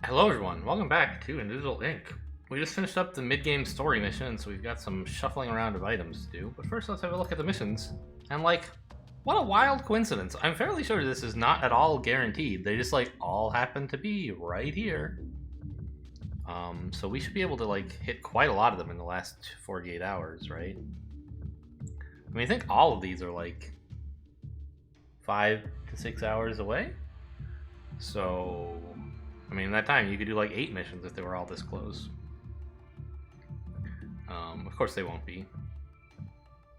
Hello everyone, welcome back to Individual Inc. We just finished up the mid-game story mission, so we've got some shuffling around of items to do. But first let's have a look at the missions. And what a wild coincidence. I'm fairly sure this is not at all guaranteed. They just all happen to be right here. So we should be able to hit quite a lot of them in the last 48 hours, right? I mean, I think all of these are 5 to 6 hours away. So I mean, in that time, you could do 8 missions if they were all this close. Of course, they won't be.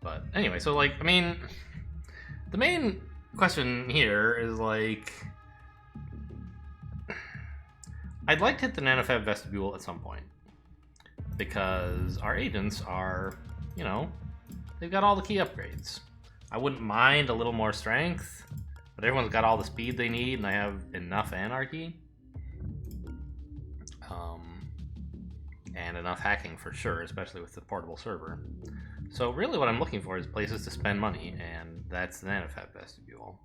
But anyway, so, I mean, the main question here is, I'd like to hit the Nanofab Vestibule at some point. Because our agents are, they've got all the key upgrades. I wouldn't mind a little more strength, but everyone's got all the speed they need, and I have enough anarchy. And enough hacking for sure, especially with the portable server. So really what I'm looking for is places to spend money, and that's the Nanofab Vestibule.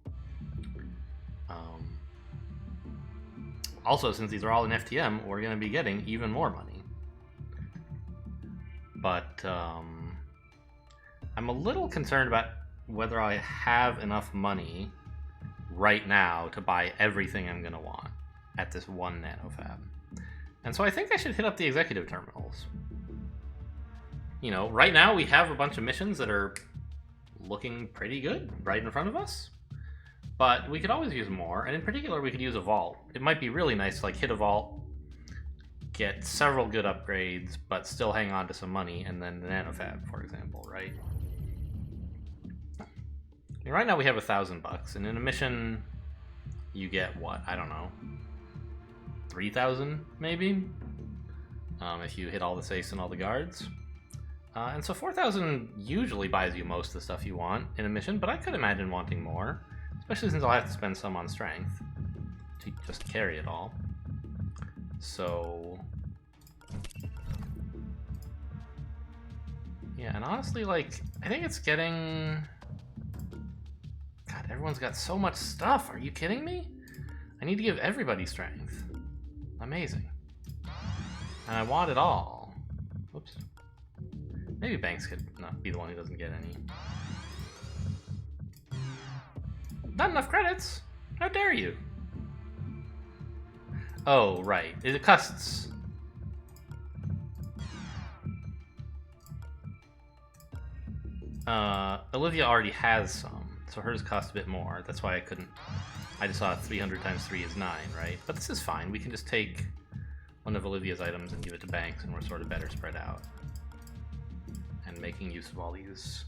Also, since these are all in FTM, we're going to be getting even more money. But I'm a little concerned about whether I have enough money right now to buy everything I'm going to want at this one Nanofab. And so I think I should hit up the executive terminals. Right now we have a bunch of missions that are looking pretty good right in front of us. But we could always use more, and in particular we could use a vault. It might be really nice to hit a vault, get several good upgrades, but still hang on to some money, and then the Nanofab, for example, right? I mean, right now we have $1,000, and in a mission you get what? I don't know. 3,000 maybe, if you hit all the safes and all the guards. And so 4,000 usually buys you most of the stuff you want in a mission, but I could imagine wanting more, especially since I'll have to spend some on strength to just carry it all. So yeah, and honestly, I think it's getting... God, everyone's got so much stuff. Are you kidding me? I need to give everybody strength. Amazing. And I want it all. Whoops. Maybe Banks could not be the one who doesn't get any. Not enough credits! How dare you? Oh, right. It costs... Olivia already has some, so hers cost a bit more. That's why I couldn't... I just saw 300 times 3 is 9, right? But this is fine. We can just take one of Olivia's items and give it to Banks, and we're sort of better spread out. And making use of all these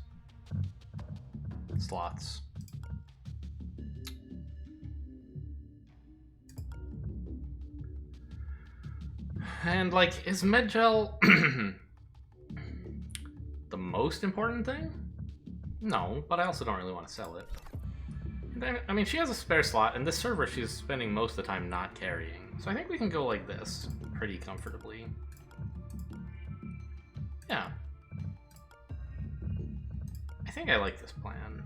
slots. And, is Medgel the most important thing? No, but I also don't really want to sell it. I mean, she has a spare slot, and this server she's spending most of the time not carrying. So I think we can go like this pretty comfortably. Yeah. I think I like this plan.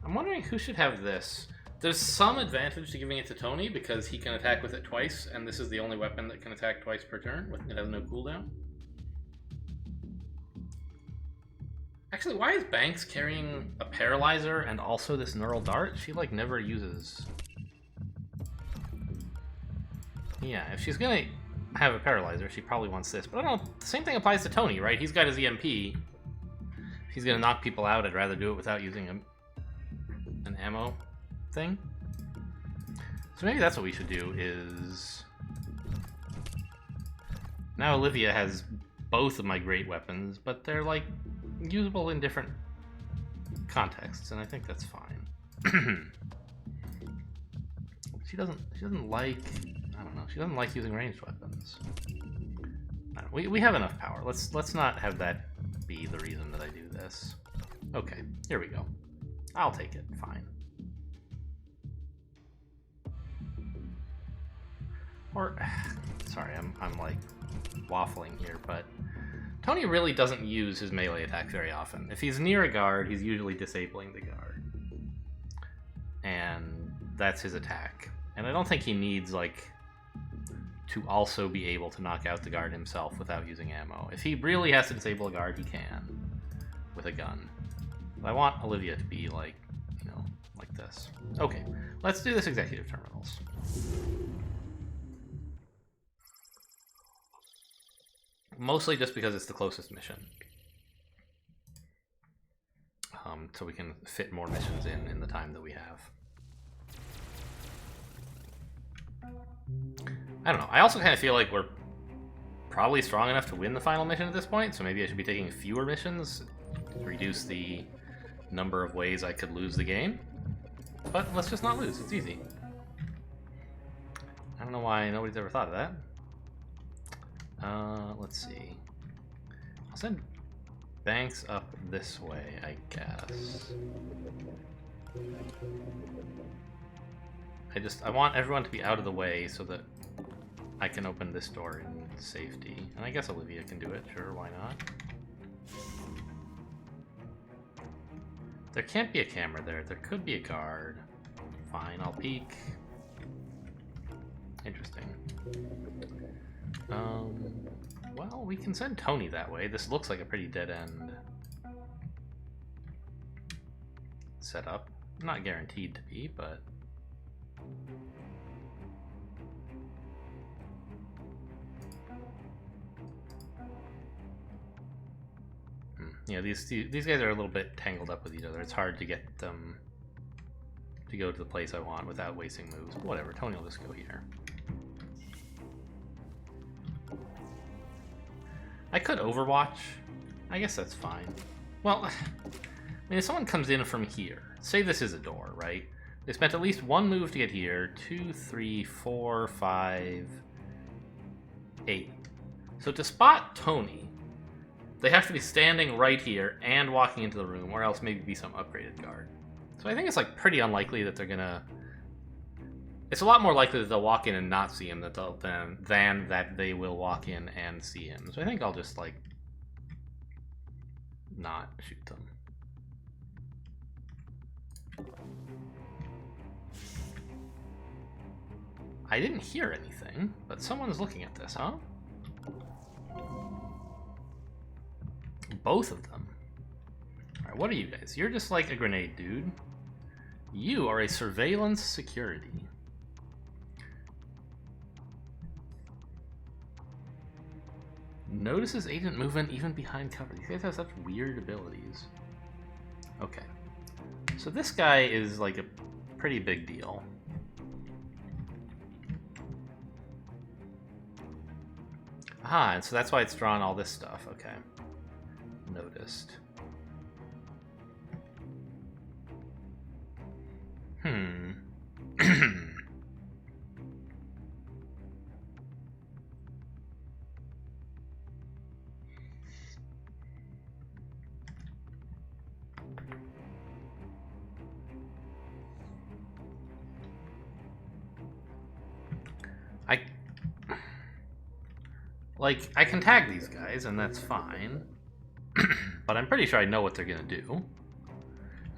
I'm wondering who should have this. There's some advantage to giving it to Tony because he can attack with it twice, and this is the only weapon that can attack twice per turn. It has no cooldown. Actually, why is Banks carrying a Paralyzer and also this Neural Dart? She, never uses... Yeah, if she's gonna have a Paralyzer, she probably wants this. But I don't know, the same thing applies to Tony, right? He's got his EMP. If he's gonna knock people out, I'd rather do it without using an ammo thing. So maybe that's what we should do is... Now Olivia has both of my great weapons, but they're usable in different contexts, and I think that's fine. She doesn't like... I don't know, she doesn't like using ranged weapons. We have enough power. Let's not have that be the reason that I do this. Okay, here we go. I'll take it, fine. Or, sorry, I'm waffling here, but Tony really doesn't use his melee attack very often. If he's near a guard, he's usually disabling the guard. And that's his attack. And I don't think he needs, like, to also be able to knock out the guard himself without using ammo. If he really has to disable a guard, he can with a gun. But I want Olivia to be, like, you know, like this. Okay, let's do this executive terminals. Mostly just because it's the closest mission. So we can fit more missions in the time that we have. I don't know. I also kind of feel like we're probably strong enough to win the final mission at this point, so maybe I should be taking fewer missions to reduce the number of ways I could lose the game. But let's just not lose. It's easy. I don't know why nobody's ever thought of that. Let's see. I'll send Banks up this way, I guess. I want everyone to be out of the way so that I can open this door in safety. And I guess Olivia can do it, sure, why not? There can't be a camera there. There could be a guard. Fine, I'll peek. Interesting. Well, we can send Tony that way. This looks like a pretty dead-end setup. Not guaranteed to be, but... Yeah, these guys are a little bit tangled up with each other. It's hard to get them to go to the place I want without wasting moves. Whatever, Tony will just go here. I could Overwatch. I guess that's fine. Well, I mean, if someone comes in from here, say this is a door, right? They spent at least one move to get here. 2, 3, 4, 5, 8. So to spot Tony, they have to be standing right here and walking into the room, or else maybe be some upgraded guard. So I think it's like pretty unlikely that they're gonna... It's a lot more likely that they'll walk in and not see him than that they will walk in and see him. So I think I'll just, like, not shoot them. I didn't hear anything, but someone's looking at this, huh? Both of them. Alright, what are you guys? You're just like a grenade dude. You are a surveillance security. Notices agent movement even behind cover. These guys have such weird abilities. Okay. So this guy is like a pretty big deal. Ah, and so that's why it's drawn all this stuff. Okay. Noticed. I can tag these guys, and that's fine. But I'm pretty sure I know what they're gonna do.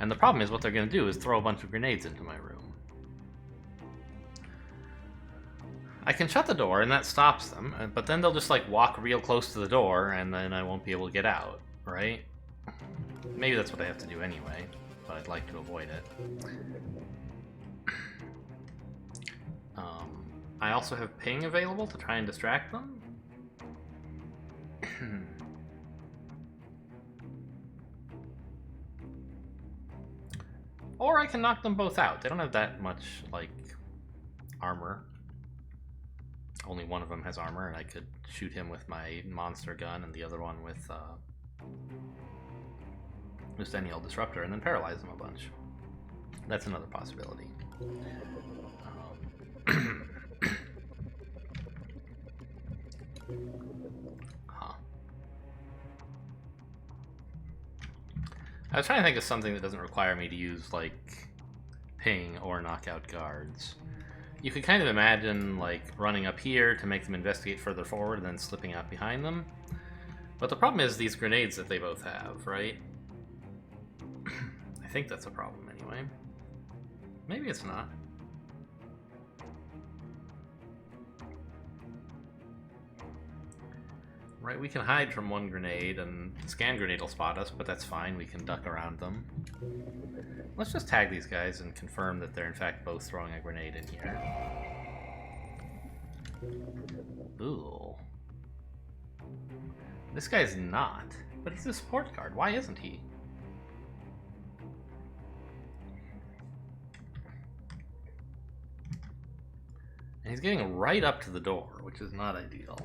And the problem is what they're gonna do is throw a bunch of grenades into my room. I can shut the door, and that stops them, but then they'll just, like, walk real close to the door, and then I won't be able to get out, right? Maybe that's what I have to do anyway, but I'd like to avoid it. I also have ping available to try and distract them. Or I can knock them both out. They don't have that much, like, armor. Only one of them has armor, and I could shoot him with my monster gun and the other one with just any old disruptor, and then paralyze them a bunch. That's another possibility. I was trying to think of something that doesn't require me to use, like, ping or knockout guards. You could kind of imagine, like, running up here to make them investigate further forward and then slipping out behind them. But the problem is these grenades that they both have, right? I think that's a problem anyway. Maybe it's not. Right, we can hide from one grenade, and scan grenade will spot us, but that's fine. We can duck around them. Let's just tag these guys and confirm that they're in fact both throwing a grenade in here. Ooh. This guy's not, but he's a support card. Why isn't he? And he's getting right up to the door, which is not ideal.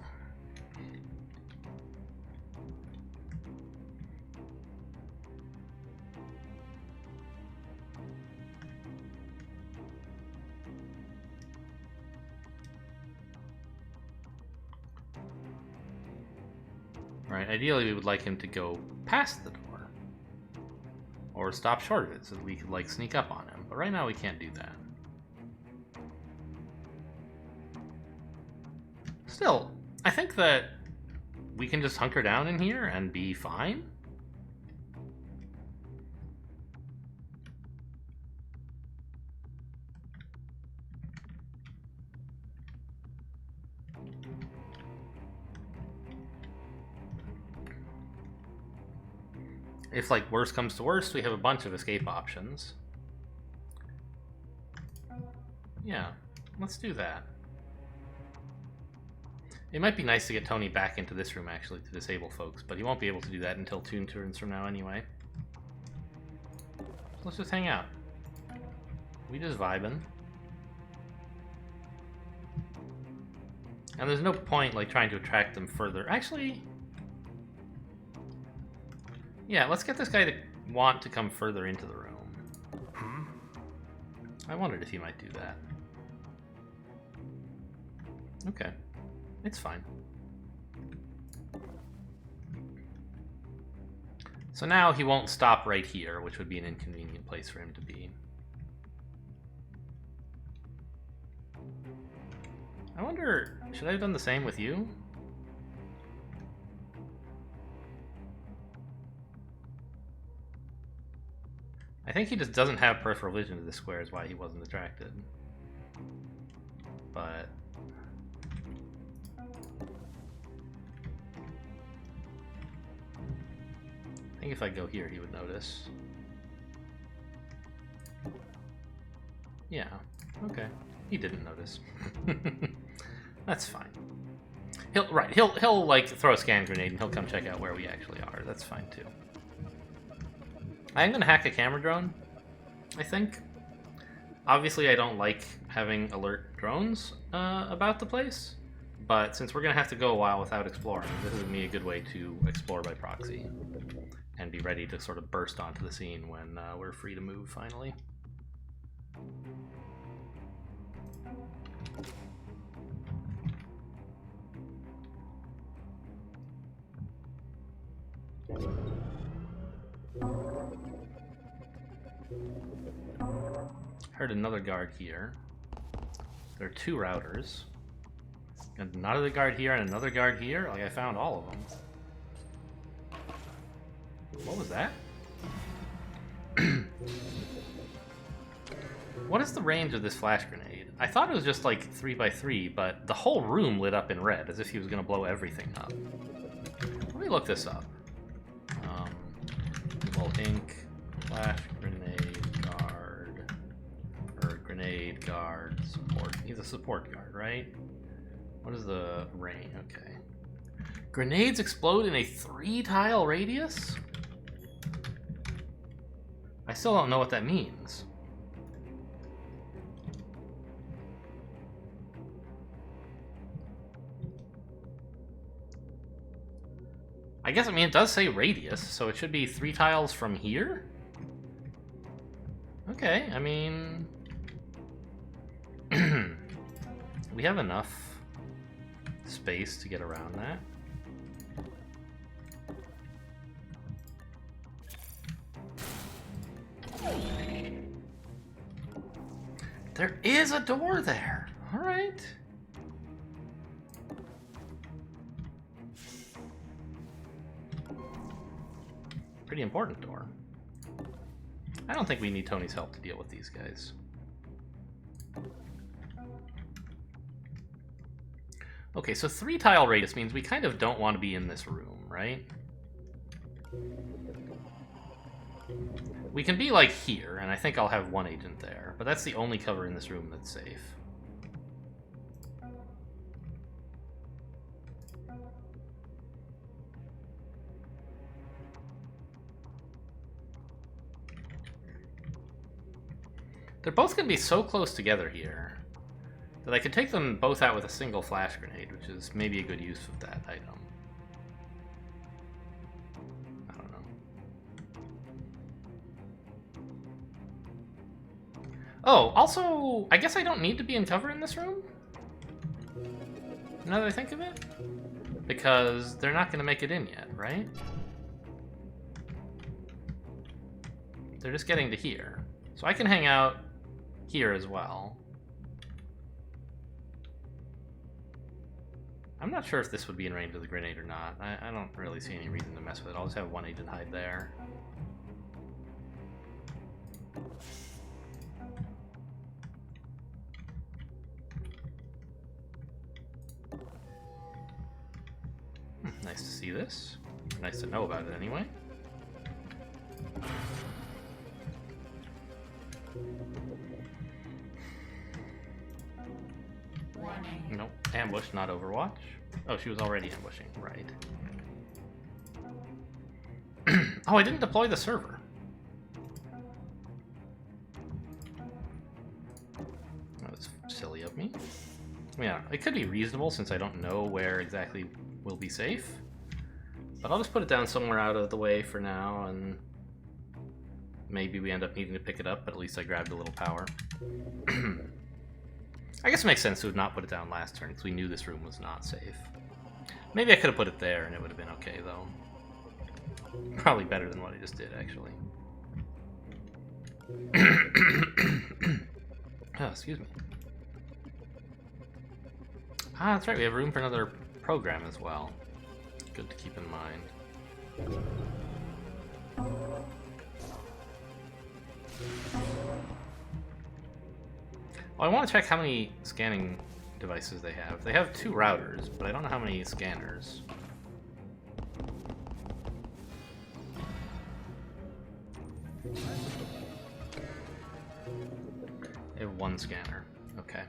Right, ideally we would like him to go past the door. Or stop short of it so that we could like sneak up on him. But right now we can't do that. Still, I think that we can just hunker down in here and be fine. If, like, worst comes to worst, we have a bunch of escape options. Yeah, let's do that. It might be nice to get Tony back into this room, actually, to disable folks, but he won't be able to do that until 2 turns from now anyway. So let's just hang out. We just vibing. And there's no point, like, trying to attract them further. Actually... yeah, let's get this guy to want to come further into the room. I wondered if he might do that. Okay. It's fine. So now he won't stop right here, which would be an inconvenient place for him to be. I wonder, should I have done the same with you? I think he just doesn't have peripheral vision to this square is why he wasn't attracted. But... I think if I go here, he would notice. Yeah, okay. He didn't notice. That's fine. He'll like throw a scan grenade and he'll come check out where we actually are. That's fine too. I am gonna hack a camera drone, I think. Obviously, I don't like having alert drones about the place, but since we're gonna have to go a while without exploring, this is gonna be a good way to explore by proxy and be ready to sort of burst onto the scene when we're free to move finally. Heard another guard here. There are 2 routers. And another guard here and another guard here? Like, I found all of them. What was that? What is the range of this flash grenade? I thought it was just like 3x3, but the whole room lit up in red, as if he was going to blow everything up. Let me look this up. Evil Ink, flash grenade guard, or grenade guard support. He's a support guard, right? What is the range? Okay. Grenades explode in a 3-tile radius? I still don't know what that means. I guess, I mean, it does say radius, so it should be 3 tiles from here? Okay, I mean... we have enough space to get around that. There is a door there! Alright. pretty important door. I don't think we need Tony's help to deal with these guys. Okay, so 3 tile radius means we kind of don't want to be in this room, right? We can be, like, here, and I think I'll have 1 agent there, but that's the only cover in this room that's safe. They're both going to be so close together here that I could take them both out with a single flash grenade, which is maybe a good use of that item. I don't know. Oh, also, I guess I don't need to be in cover in this room? Now that I think of it? Because they're not going to make it in yet, right? They're just getting to here. So I can hang out here as well. I'm not sure if this would be in range of the grenade or not. I don't really see any reason to mess with it. I'll just have 1 agent hide there. Nice to see this. Nice to know about it anyway. Nope. Ambush, not Overwatch. Oh, she was already ambushing. Right. Oh, I didn't deploy the server. That was silly of me. Yeah, it could be reasonable since I don't know where exactly will be safe. But I'll just put it down somewhere out of the way for now, and maybe we end up needing to pick it up, but at least I grabbed a little power. I guess it makes sense to have not put it down last turn, because we knew this room was not safe. Maybe I could have put it there, and it would have been okay, though. Probably better than what I just did, actually. Oh, excuse me. Ah, that's right, we have room for another program as well. Good to keep in mind. Oh, I want to check how many scanning devices they have. They have 2 routers, but I don't know how many scanners. They have 1 scanner. Okay.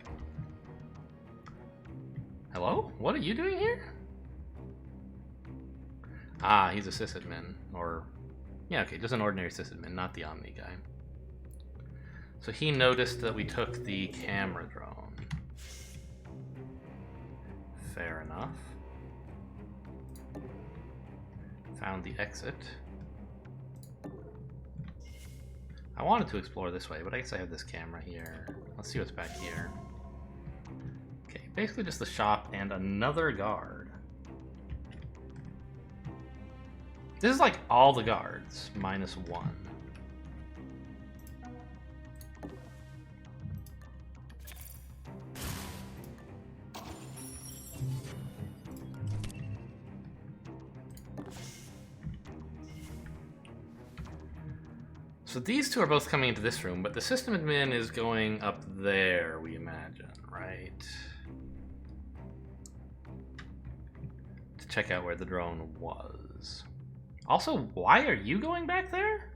Hello? What are you doing here? Ah, he's a sysadmin. Or... yeah, okay, just an ordinary sysadmin, not the Omni guy. So he noticed that we took the camera drone. Fair enough. Found the exit. I wanted to explore this way, but I guess I have this camera here. Let's see what's back here. Okay, basically just the shop and another guard. This is like all the guards, minus 1. So these 2 are both coming into this room, but the system admin is going up there, we imagine, right? To check out where the drone was. Also, why are you going back there?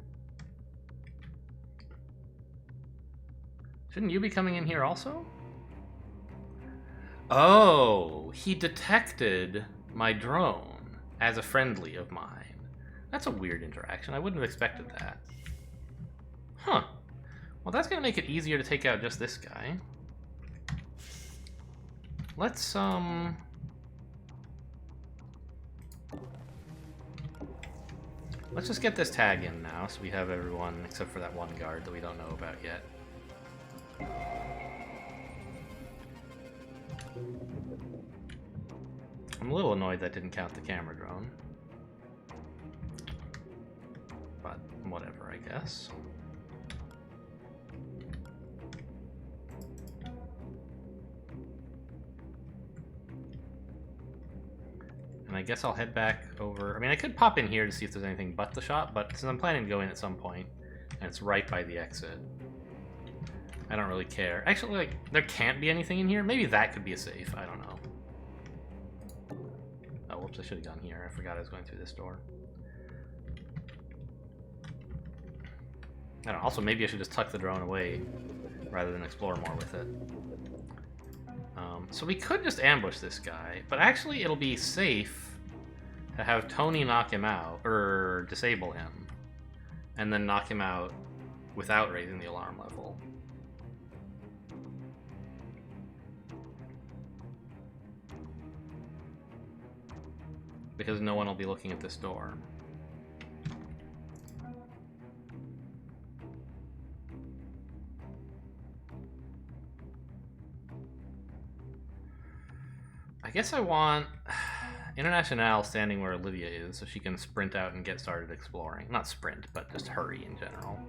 Shouldn't you be coming in here also? Oh, he detected my drone as a friendly of mine. That's a weird interaction. I wouldn't have expected that. Huh. Well, that's gonna make it easier to take out just this guy. Let's just get this tag in now, so we have everyone except for that 1 guard that we don't know about yet. I'm a little annoyed that didn't count the camera drone. But whatever, I guess. And I guess I'll head back over. I mean, I could pop in here to see if there's anything but the shop, but since I'm planning to go in at some point, and it's right by the exit, I don't really care. Actually, like, there can't be anything in here. Maybe that could be a safe. I don't know. Oh, whoops, I should have gone here. I forgot I was going through this door. I don't know. Also, maybe I should just tuck the drone away rather than explore more with it. So we could just ambush this guy, but actually it'll be safe to have Tony knock him out, or disable him, and then knock him out without raising the alarm level. Because no one will be looking at this door. I guess I want Internationale standing where Olivia is so she can sprint out and get started exploring. Not sprint, but just hurry in general.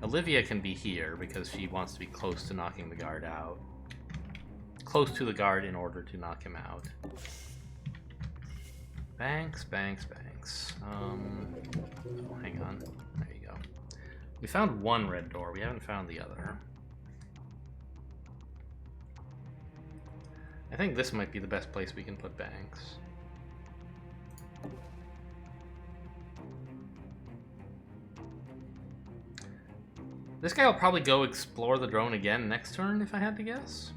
Olivia can be here because she wants to be close to knocking the guard out. Close to the guard in order to knock him out. Banks. Oh, hang on. There you go. We found one red door. We haven't found the other. I think this might be the best place we can put Banks. This guy will probably go explore the drone again next turn, if I had to guess.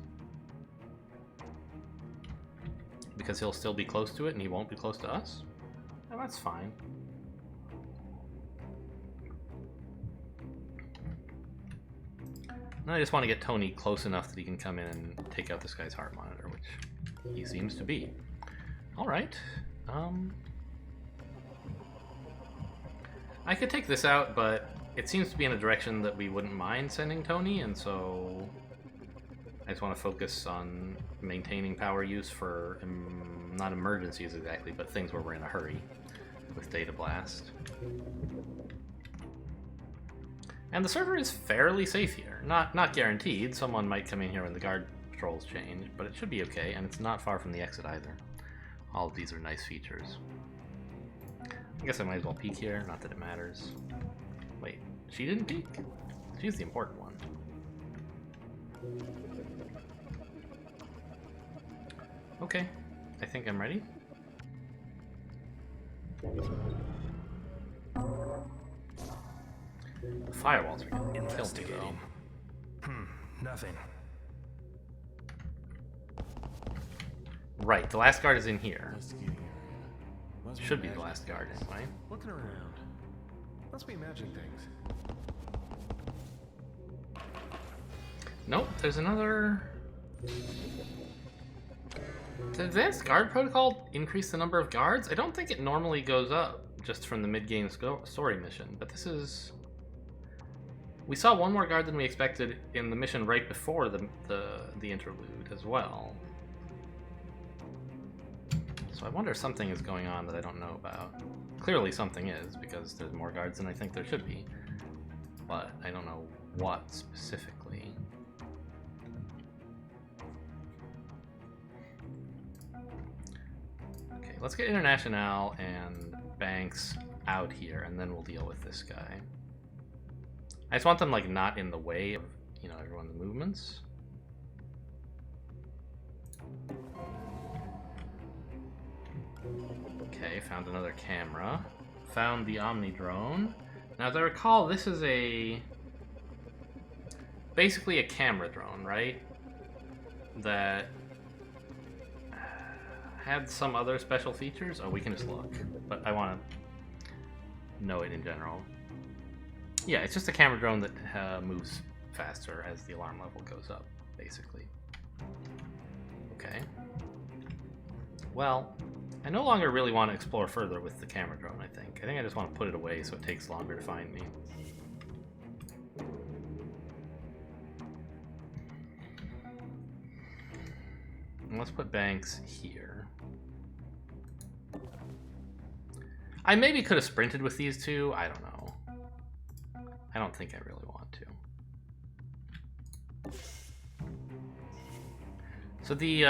Because he'll still be close to it and he won't be close to us. Oh, that's fine. Now I just want to get Tony close enough that he can come in and take out this guy's heart monitor, which he seems to be. Alright. I could take this out, but it seems to be in a direction that we wouldn't mind sending Tony, and so I just want to focus on maintaining power use for, not emergencies exactly, but things where we're in a hurry with Data Blast. And the server is fairly safe here. Not guaranteed. Someone might come in here when the guard patrols change, but it should be okay, and it's not far from the exit either. All of these are nice features. I guess I might as well peek here, not that it matters. Wait, she didn't peek? She's the important one. Okay, I think I'm ready. The firewalls are getting filthy though. Nothing. Right, the last guard is in here. Should be the last guard anyway. Looking around. Must be imagining things. Nope, there's another. Did Advanced Guard Protocol increase the number of guards? I don't think it normally goes up just from the mid-game story mission, but this is... We saw one more guard than we expected in the mission right before the interlude as well. So I wonder if something is going on that I don't know about. Clearly something is, because there's more guards than I think there should be. But I don't know what specifically. Okay, let's get Internationale and Banks out here, and then we'll deal with this guy. I just want them, like, not in the way of, you know, everyone's movements. Okay, found another camera. Found the Omni drone. Now, as I recall, this is basically a camera drone, right? That had some other special features. Oh, we can just look, but I want to know it in general. Yeah, it's just a camera drone that moves faster as the alarm level goes up, basically. Okay. Well, I no longer really want to explore further with the camera drone, I think. I just want to put it away so it takes longer to find me. And let's put Banks here. I maybe could have sprinted with these two, I don't know. I don't think I really want to. So the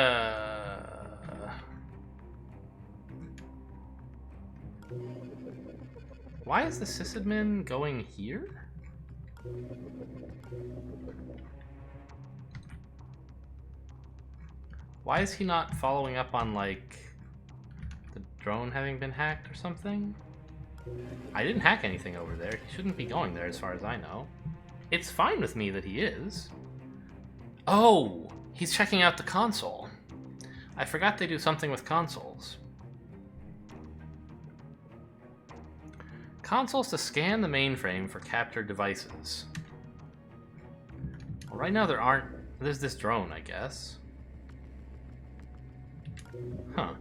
Why is the sysadmin going here? Why is he not following up on, like, the drone having been hacked or something? I didn't hack anything over there. He shouldn't be going there as far as I know. It's fine with me that he is. Oh! He's checking out the console. I forgot they do something with consoles. Consoles to scan the mainframe for captured devices. Well, right now there aren't... There's this drone, I guess. Huh.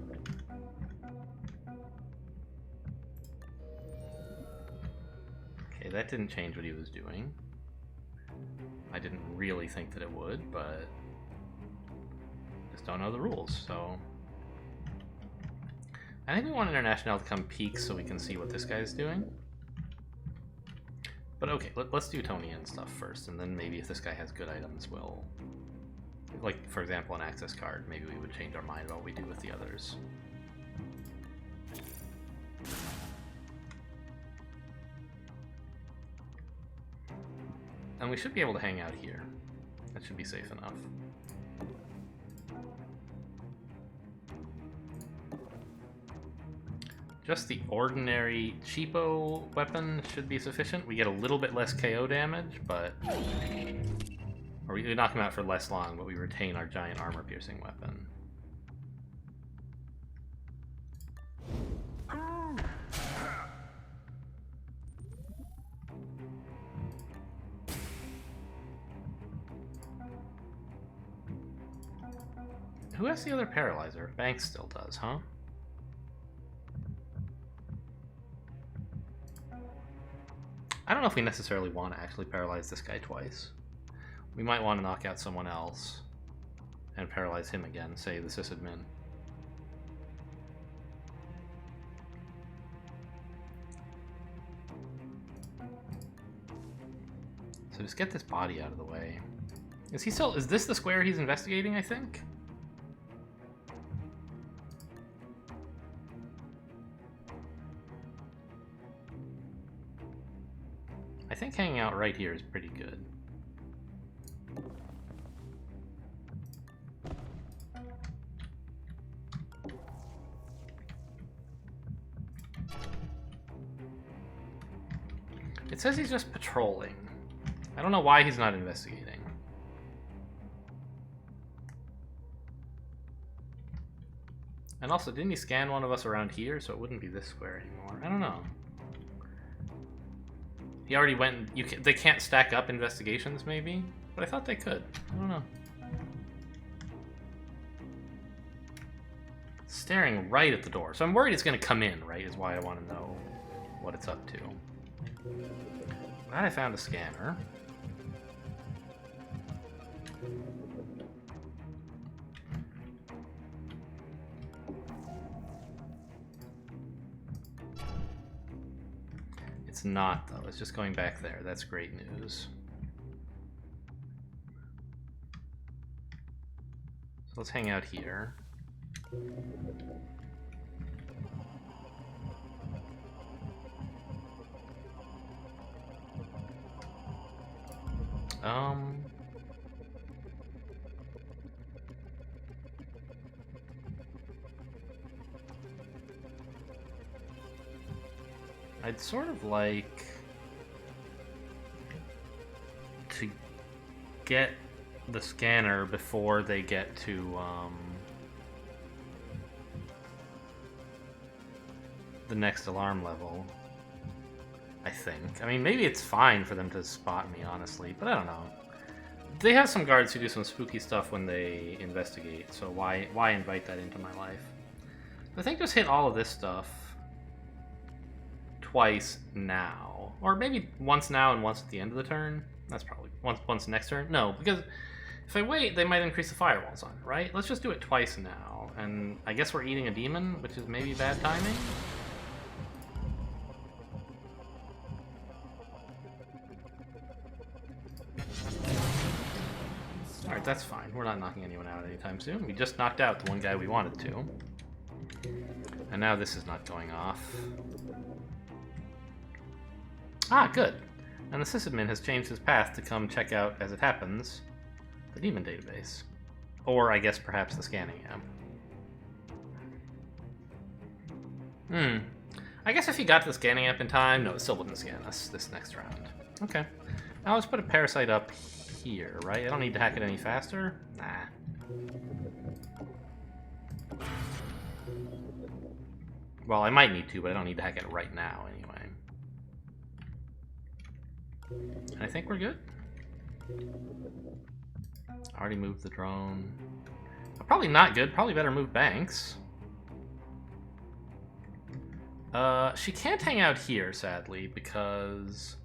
Okay, that didn't change what he was doing. I didn't really think that it would, but... just don't know the rules, so... I think we want International to come peek so we can see what this guy's doing. But okay, let's do Tony and stuff first, and then maybe if this guy has good items, we'll... like, for example, an access card, maybe we would change our mind about what we do with the others. And we should be able to hang out here. That should be safe enough. Just the ordinary cheapo weapon should be sufficient. We get a little bit less KO damage, but... or we knock him out for less long, but we retain our giant armor-piercing weapon. Who has the other paralyzer? Banks still does, huh? I don't know if we necessarily want to actually paralyze this guy twice. We might want to knock out someone else and paralyze him again, say the sysadmin. So just get this body out of the way. Is he still... is this the square he's investigating, I think? I think hanging out right here is pretty good. It says he's just patrolling. I don't know why he's not investigating. And also, didn't he scan one of us around here, so it wouldn't be this square anymore? I don't know. He already went... they can't stack up investigations, maybe? But I thought they could. I don't know. Staring right at the door. So I'm worried it's going to come in, right? Is why I want to know what it's up to. Glad I found a scanner. It's not, though. It's just going back there. That's great news. So let's hang out here. I'd sort of like to get the scanner before they get to the next alarm level, I think. I mean, maybe it's fine for them to spot me, honestly, but I don't know. They have some guards who do some spooky stuff when they investigate, so why invite that into my life? I think just hit all of this stuff twice now. Or maybe once now and once at the end of the turn. That's probably once next turn. No, because if I wait, they might increase the firewalls on it, right? Let's just do it twice now. And I guess we're eating a demon, which is maybe bad timing? Alright, that's fine. We're not knocking anyone out anytime soon. We just knocked out the one guy we wanted to. And now this is not going off. Ah, good. And the sysadmin has changed his path to come check out, as it happens, the demon database. Or, I guess, perhaps the scanning app. I guess if he got to the scanning app in time, no, it still wouldn't scan us this next round. Okay. Now let's put a parasite up here, right? I don't need to hack it any faster? Nah. Well, I might need to, but I don't need to hack it right now, anyway. And I think we're good. Already moved the drone. Probably not good. Probably better move Banks. She can't hang out here, sadly, because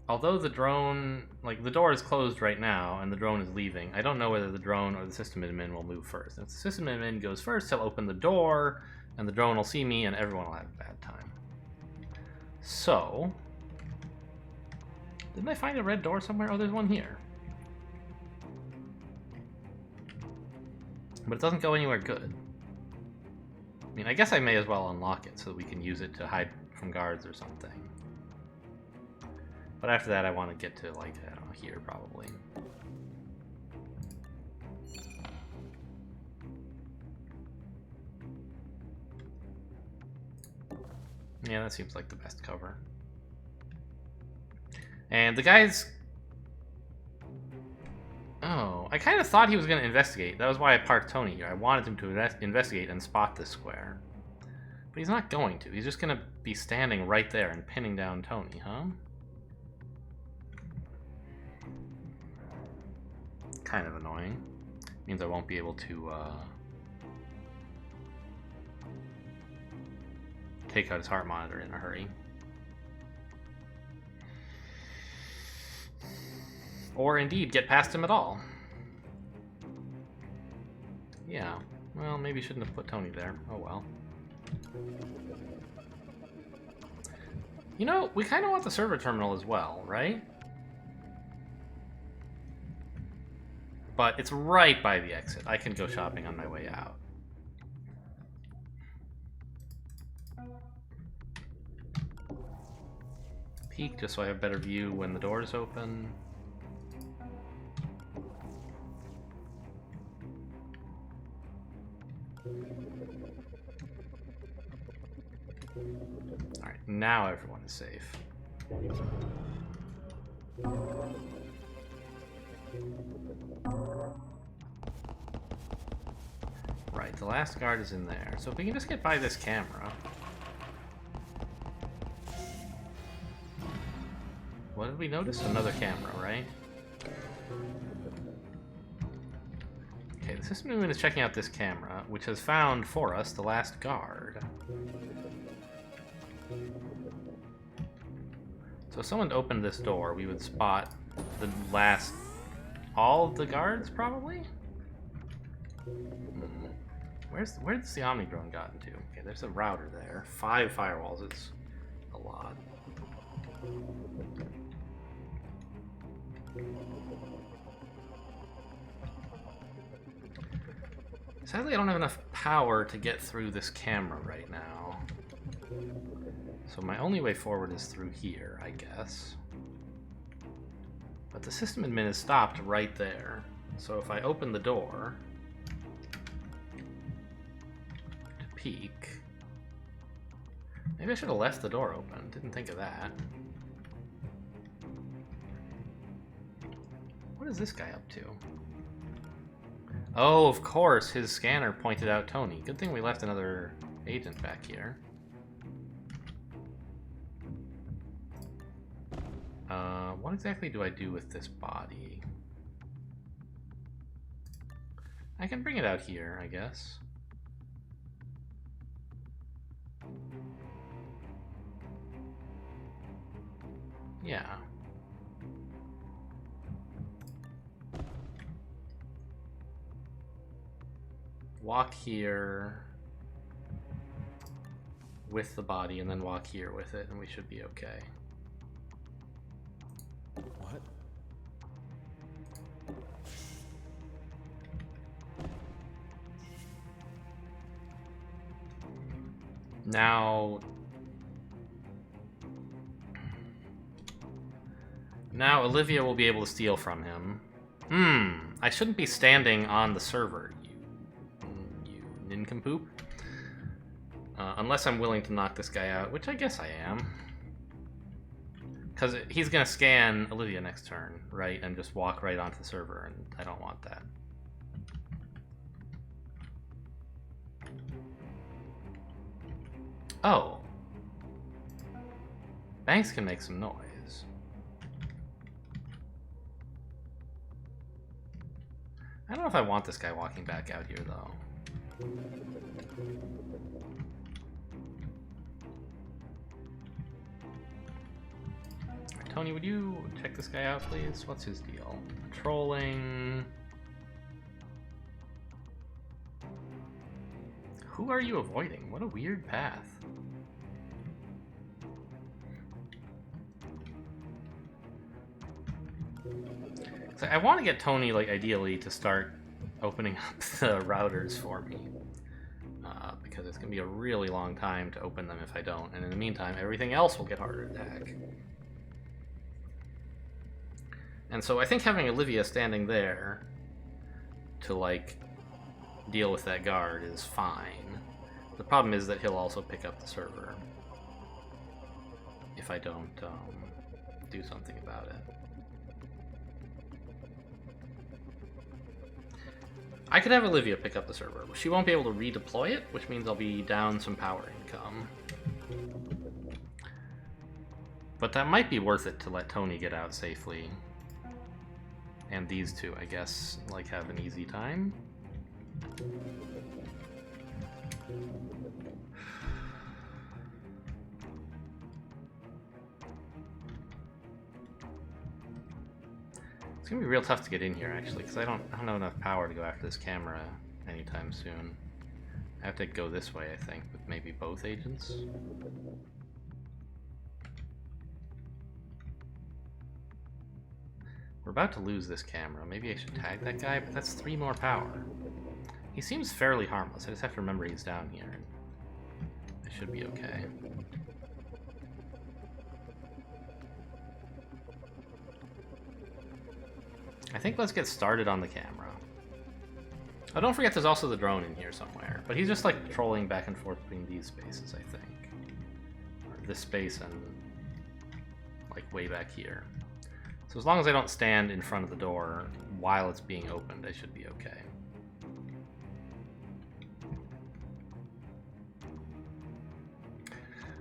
although the drone, like, the door is closed right now and the drone is leaving, I don't know whether the drone or the system admin will move first. If the system admin goes first, he'll open the door and the drone will see me and everyone will have a bad time. So, didn't I find a red door somewhere? Oh, there's one here. But it doesn't go anywhere good. I mean, I guess I may as well unlock it so that we can use it to hide from guards or something. But after that, I want to get to, like, I don't know, here probably. Yeah, that seems like the best cover. And the guy's... Oh, I kind of thought he was going to investigate. That was why I parked Tony here. I wanted him to investigate and spot this square. But he's not going to. He's just going to be standing right there and pinning down Tony, huh? Kind of annoying. Means I won't be able to take out his heart monitor in a hurry. Or indeed get past him at all. Yeah, well, maybe shouldn't have put Tony there. Oh well. You know, we kind of want the server terminal as well, right? But it's right by the exit. I can go shopping on my way out. Peek just so I have better view when the doors open. Alright, now everyone is safe. Right, the last guard is in there. So if we can just get by this camera. What did we notice? Another camera, right? Okay, the system admin is checking out this camera, which has found for us the last guard. So if someone opened this door, we would spot the last... all of the guards, probably? Where's the Omni drone gotten to? Okay, there's a router there. 5 firewalls, it's a lot. Sadly, I don't have enough power to get through this camera right now. So my only way forward is through here, I guess. But the system admin is stopped right there. So if I open the door to peek, maybe I should have left the door open. Didn't think of that. What is this guy up to? Oh, of course, his scanner pointed out Tony. Good thing we left another agent back here. What exactly do I do with this body? I can bring it out here, I guess. Yeah. Walk here with the body and then walk here with it and we should be okay. What? Now Olivia will be able to steal from him. I shouldn't be standing on the server, you nincompoop. Unless I'm willing to knock this guy out, which I guess I am. Because he's going to scan Olivia next turn, right? And just walk right onto the server, and I don't want that. Oh. Banks can make some noise. I don't know if I want this guy walking back out here, though. Tony, would you check this guy out, please? What's his deal? Patrolling. Who are you avoiding? What a weird path. So I want to get Tony, like, ideally to start opening up the routers for me. Because it's going to be a really long time to open them if I don't. And in the meantime, everything else will get harder to hack. And so I think having Olivia standing there to, like, deal with that guard is fine. The problem is that he'll also pick up the server if I don't do something about it. I could have Olivia pick up the server. She won't be able to redeploy it, which means I'll be down some power income. But that might be worth it to let Tony get out safely. And these two, I guess, like, have an easy time. It's gonna be real tough to get in here, actually, because I don't have enough power to go after this camera anytime soon. I have to go this way, I think, with maybe both agents. We're about to lose this camera. Maybe I should tag that guy, but that's 3 more power. He seems fairly harmless. I just have to remember he's down here. I should be okay. I think let's get started on the camera. Oh, don't forget there's also the drone in here somewhere. But he's just, like, patrolling back and forth between these spaces, I think. Or this space and, like, way back here. So as long as I don't stand in front of the door while it's being opened, I should be okay.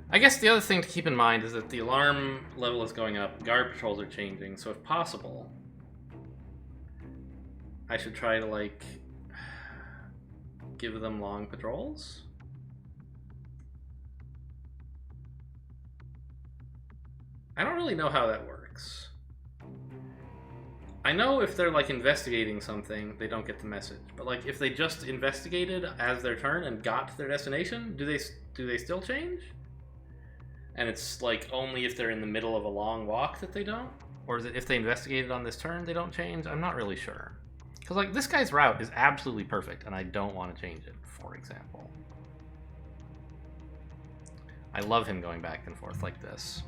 I guess the other thing to keep in mind is that the alarm level is going up, guard patrols are changing, so if possible, I should try to, like, give them long patrols? I don't really know how that works. I know if they're, like, investigating something, they don't get the message. But, like, if they just investigated as their turn and got to their destination, do they still change? And it's, like, only if they're in the middle of a long walk that they don't? Or is it if they investigated on this turn, they don't change? I'm not really sure. Because, like, this guy's route is absolutely perfect, and I don't want to change it, for example. I love him going back and forth like this.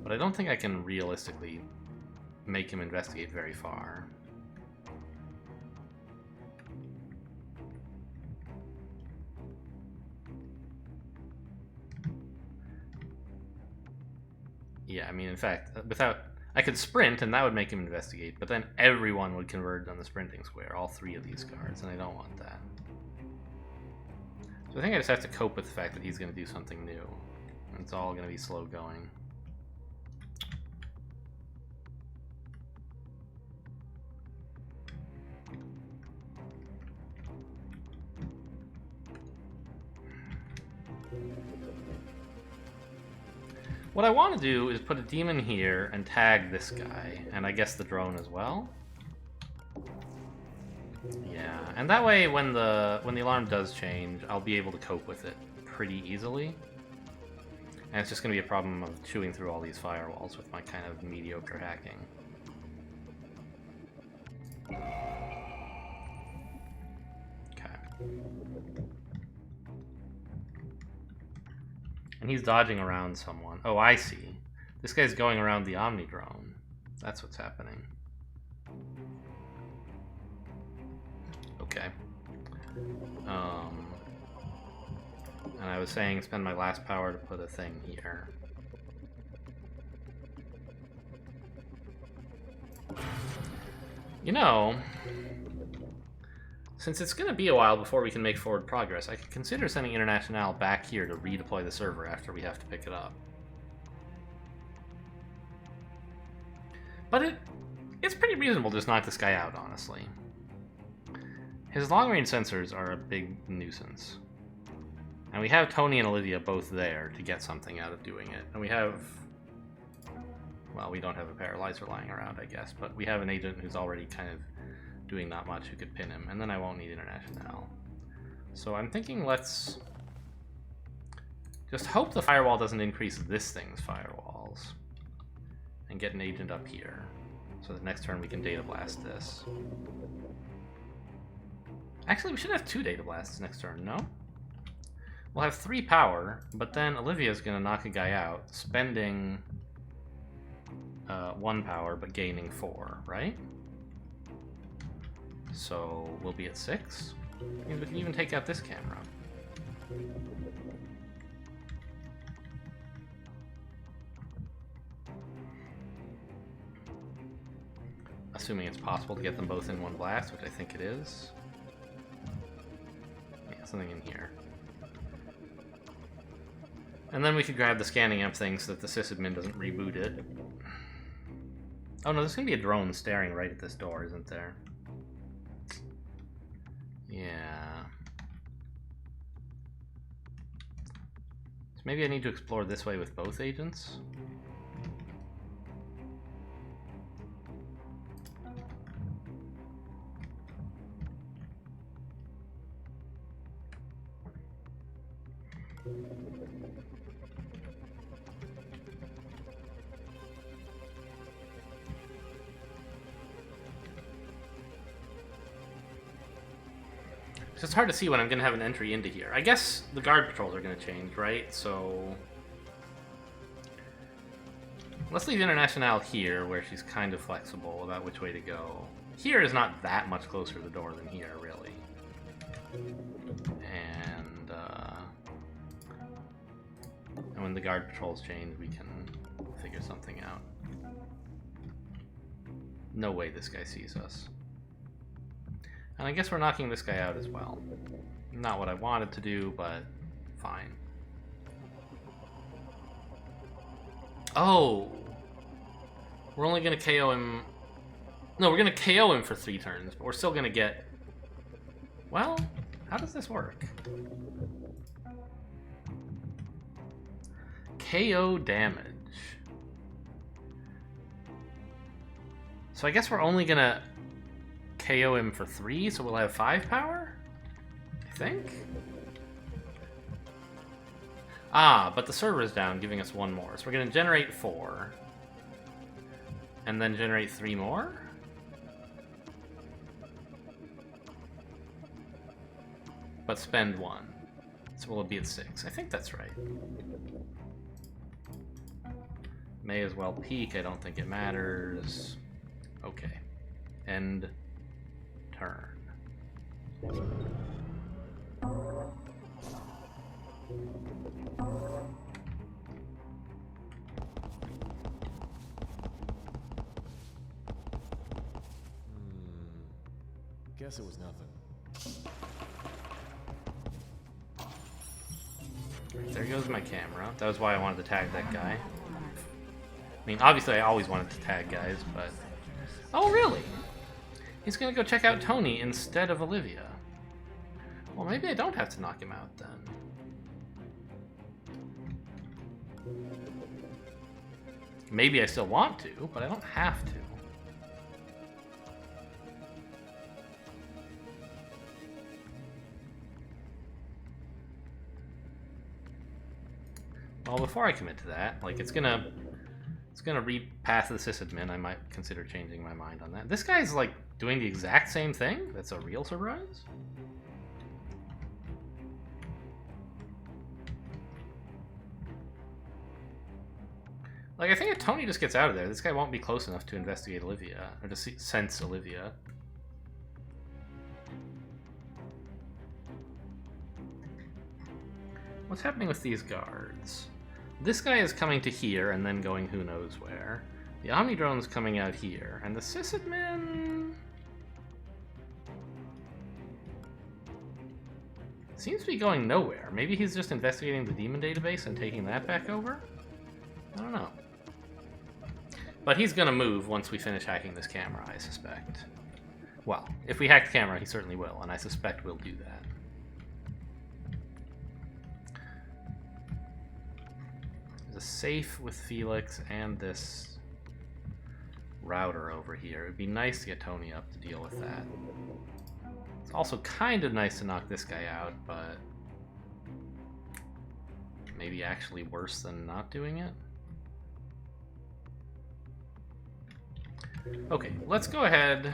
But I don't think I can realistically make him investigate very far. Yeah, I mean, in fact, I could sprint and that would make him investigate, but then everyone would converge on the sprinting square, all 3 of these guards, and I don't want that. So I think I just have to cope with the fact that he's going to do something new. And it's all going to be slow going. What I want to do is put a demon here and tag this guy, and I guess the drone as well. Yeah, and that way when the alarm does change, I'll be able to cope with it pretty easily. And it's just going to be a problem of chewing through all these firewalls with my kind of mediocre hacking. Okay. And he's dodging around someone. Oh, I see. This guy's going around the Omni drone. That's what's happening. Okay. And I was saying spend my last power to put a thing here. You know, since it's going to be a while before we can make forward progress, I could consider sending International back here to redeploy the server after we have to pick it up. But it's pretty reasonable to just knock this guy out, honestly. His long-range sensors are a big nuisance. And we have Tony and Olivia both there to get something out of doing it. And we have... Well, we don't have a paralyzer lying around, I guess, but we have an agent who's already kind of doing not much who could pin him, and then I won't need International. So I'm thinking let's just hope the firewall doesn't increase this thing's firewalls, and get an agent up here, so that next turn we can data blast this. Actually, we should have 2 data blasts next turn, no? We'll have 3 power, but then Olivia's gonna knock a guy out, spending 1 power, but gaining 4, right? So we'll be at 6. We can even take out this camera. Assuming it's possible to get them both in one blast, which I think it is. Yeah, something in here. And then we could grab the scanning amp thing so that the sysadmin doesn't reboot it. Oh no, there's gonna be a drone staring right at this door, isn't there? Yeah. So maybe I need to explore this way with both agents? So it's hard to see when I'm going to have an entry into here. I guess the guard patrols are going to change, right? So let's leave International here, where she's kind of flexible about which way to go. Here is not that much closer to the door than here, really. And when the guard patrols change, we can figure something out. No way this guy sees us. And I guess we're knocking this guy out as well. Not what I wanted to do, but fine. Oh! We're only gonna KO him... No, we're gonna KO him for 3 turns, but we're still gonna get... Well, how does this work? KO damage. So I guess we're only gonna KO him for 3, so we'll have 5 power? I think? Ah, but the server is down, giving us 1 more. So we're gonna generate 4. And then generate 3 more? But spend 1. So we'll be at 6. I think that's right. May as well peek, I don't think it matters. Okay. End turn. Guess it was nothing. There goes my camera. That was why I wanted to tag that guy. I mean, obviously I always wanted to tag guys, but... Oh, really? He's gonna go check out Tony instead of Olivia. Well, maybe I don't have to knock him out then. Maybe I still want to, but I don't have to. Well, before I commit to that, like, it's gonna read past the sysadmin. I might consider changing my mind on that. This guy's, like, doing the exact same thing? That's a real surprise? Like, I think if Tony just gets out of there, this guy won't be close enough to investigate Olivia, or to sense Olivia. What's happening with these guards? This guy is coming to here and then going who knows where. The Omni drone's coming out here, and the Sysadmin seems to be going nowhere. Maybe he's just investigating the demon database and taking that back over? I don't know. But he's gonna move once we finish hacking this camera, I suspect. Well, if we hack the camera, he certainly will, and I suspect we'll do that. There's a safe with Felix and this router over here. It'd be nice to get Tony up to deal with that. It's also kind of nice to knock this guy out, but maybe actually worse than not doing it. Okay, let's go ahead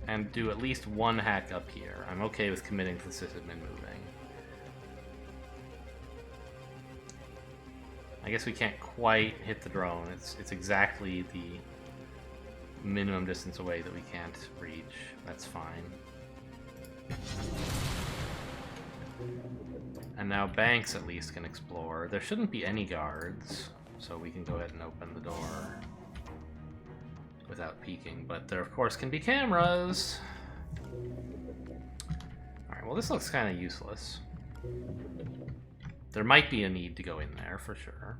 and do at least one hack up here. I'm okay with committing to the Sysadmin moving. I guess we can't quite hit the drone. It's exactly the minimum distance away that we can't reach. That's fine. And now Banks at least can explore. There shouldn't be any guards, so we can go ahead and open the door without peeking, but there of course can be cameras. Alright, well this looks kind of useless. There might be a need to go in there for sure.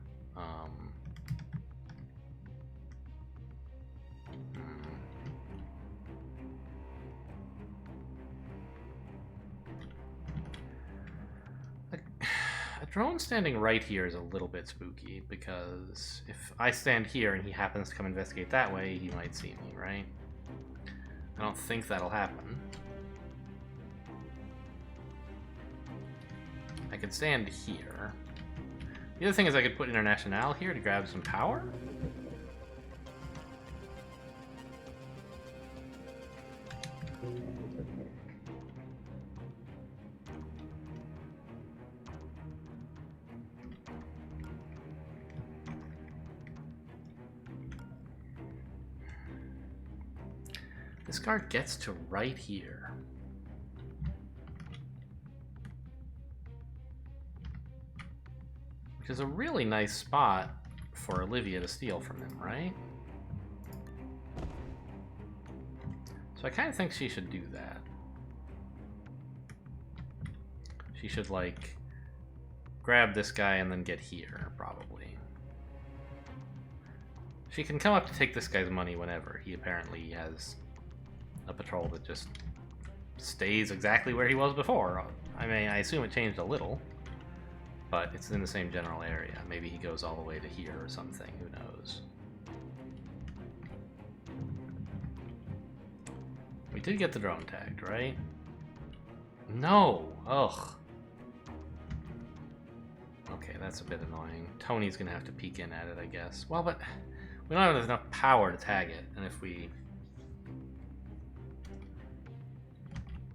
A drone standing right here is a little bit spooky, because if I stand here and he happens to come investigate that way, he might see me, right? I don't think that'll happen. I could stand here. The other thing is I could put Internationale here to grab some power. This guard gets to right here. Which is a really nice spot for Olivia to steal from him, right? So I kind of think she should do that. She should, like, grab this guy and then get here, probably. She can come up to take this guy's money whenever. He apparently has a patrol that just stays exactly where he was before. I mean, I assume it changed a little, but it's in the same general area. Maybe he goes all the way to here or something, who knows. We did get the drone tagged, right? No! Ugh. Okay, that's a bit annoying. Tony's gonna have to peek in at it, I guess. Well, but we don't have enough power to tag it, and if we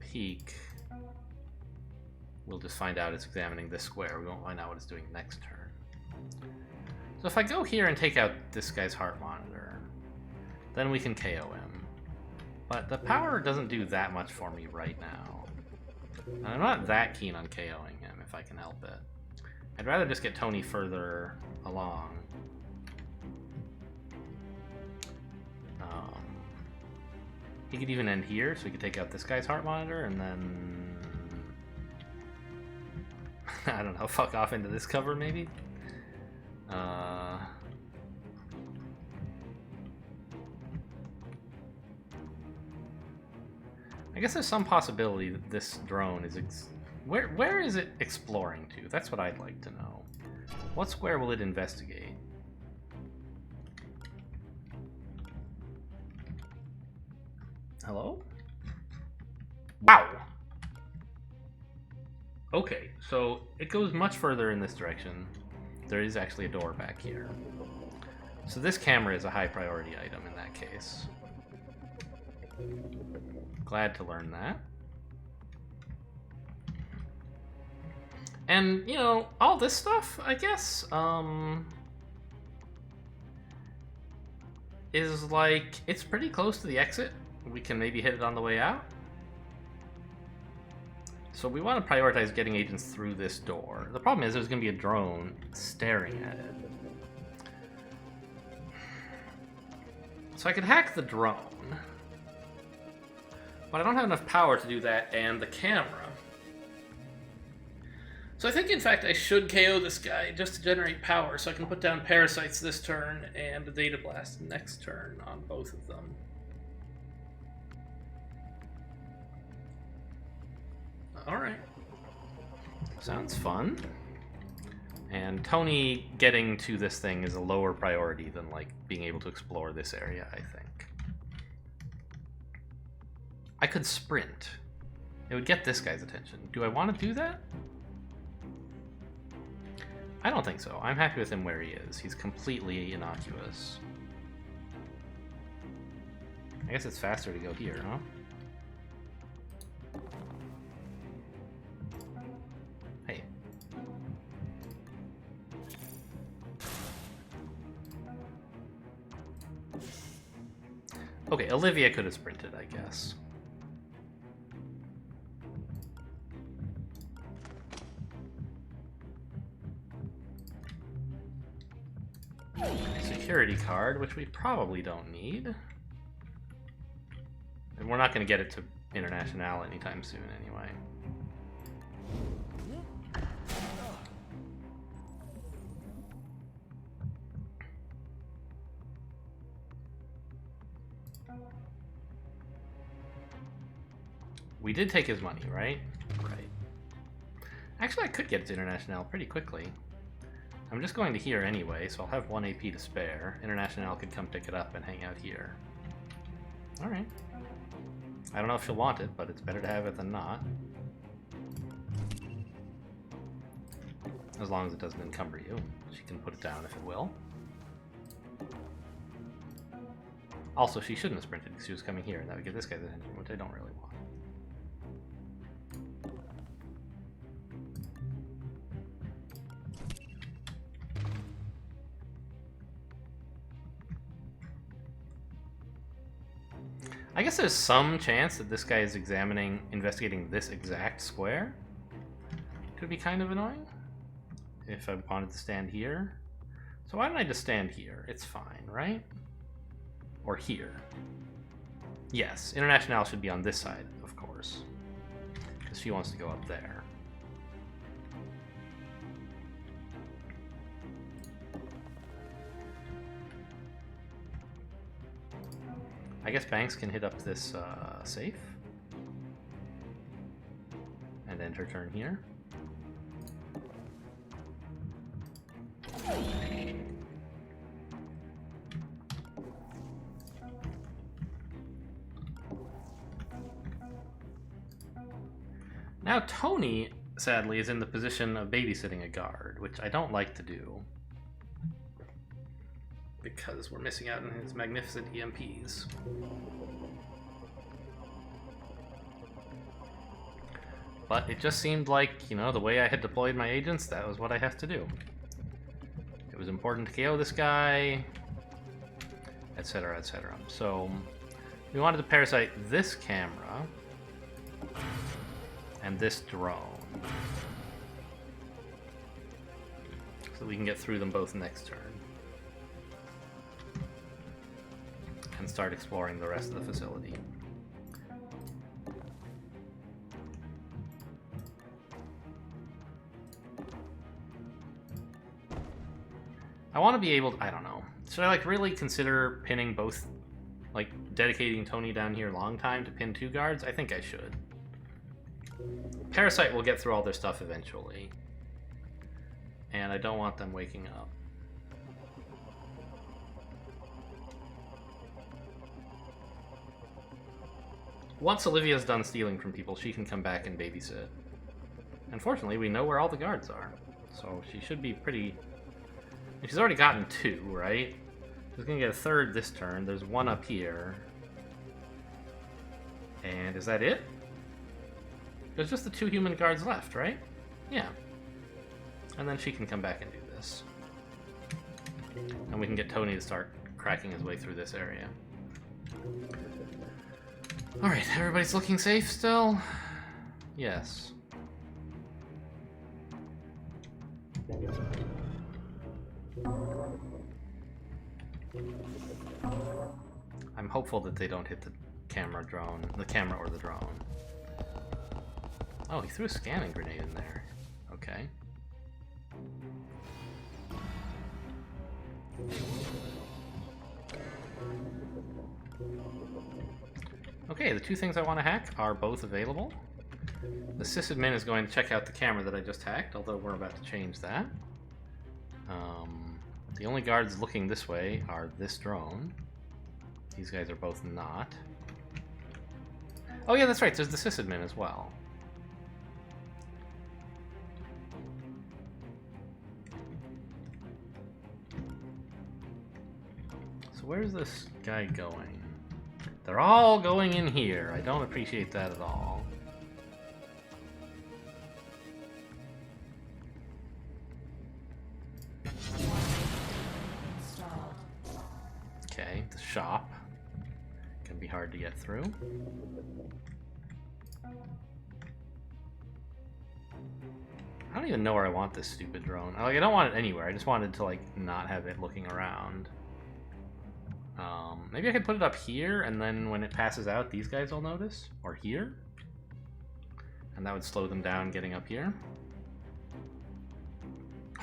peek, we'll just find out it's examining this square. We won't find out what it's doing next turn. So if I go here and take out this guy's heart monitor, then we can KO him. But the power doesn't do that much for me right now. And I'm not that keen on KOing him if I can help it. I'd rather just get Tony further along. He could even end here, so we could take out this guy's heart monitor, and then I don't know, fuck off into this cover, maybe? I guess there's some possibility that this drone is... Where is it exploring to? That's what I'd like to know. What square will it investigate? Hello? Wow! Okay, so it goes much further in this direction. There is actually a door back here. So this camera is a high priority item in that case. Glad to learn that. And, you know, all this stuff, I guess, is like, it's pretty close to the exit. We can maybe hit it on the way out. So we want to prioritize getting agents through this door. The problem is there's going to be a drone staring at it. So I could hack the drone, but I don't have enough power to do that and the camera. So I think, in fact, I should KO this guy just to generate power so I can put down parasites this turn and a data blast next turn on both of them. Alright. Sounds fun. And Tony getting to this thing is a lower priority than, like, being able to explore this area, I think. I could sprint. It would get this guy's attention. Do I want to do that? I don't think so. I'm happy with him where he is. He's completely innocuous. I guess it's faster to go here, huh? Hey. Okay, Olivia could have sprinted, I guess. Security card, which we probably don't need. And we're not going to get it to International anytime soon anyway. We did take his money, right? Right. Actually, I could get it to International pretty quickly. I'm just going to here anyway, so I'll have 1 AP to spare. International could come pick it up and hang out here. Alright. I don't know if she'll want it, but it's better to have it than not. As long as it doesn't encumber you. She can put it down if it will. Also, she shouldn't have sprinted because she was coming here, and that would get this guy's attention, which I don't really want. I guess there's some chance that this guy is investigating this exact square. Could be kind of annoying if I wanted to stand here. So why don't I just stand here? It's fine, right? Or here. Yes, International should be on this side, of course, because she wants to go up there. I guess Banks can hit up this safe. And end her turn here. Now Tony, sadly, is in the position of babysitting a guard, which I don't like to do. Because we're missing out on his magnificent EMPs. But it just seemed like, you know, the way I had deployed my agents, that was what I have to do. It was important to KO this guy, etc., etc. So, we wanted to parasite this camera and this drone. So we can get through them both next turn. And start exploring the rest of the facility. I want to be able to, I don't know. Should I like really consider pinning both, like dedicating Tony down here long time to pin 2 guards? I think I should. Parasite will get through all their stuff eventually. And I don't want them waking up. Once Olivia's done stealing from people, she can come back and babysit. Unfortunately, we know where all the guards are. So she should be pretty... She's already gotten 2, right? She's gonna get a 3rd this turn. There's 1 up here. And And is that it? There's just the 2 human guards left, right? Yeah. And then she can come back and do this. And we can get Tony to start cracking his way through this area. Alright, everybody's looking safe still? Yes. I'm hopeful that they don't hit the camera or the drone. Oh, he threw a scanning grenade in there. Okay. Okay, the 2 things I want to hack are both available. The sysadmin is going to check out the camera that I just hacked, although we're about to change that. The only guards looking this way are this drone. These guys are both not. Oh yeah, that's right, there's the sysadmin as well. So where's this guy going? They're all going in here. I don't appreciate that at all. Okay, the shop can be hard to get through. I don't even know where I want this stupid drone. Like, I don't want it anywhere. I just wanted to, like, not have it looking around. Maybe I could put it up here, and then when it passes out, these guys will notice. Or here. And that would slow them down getting up here.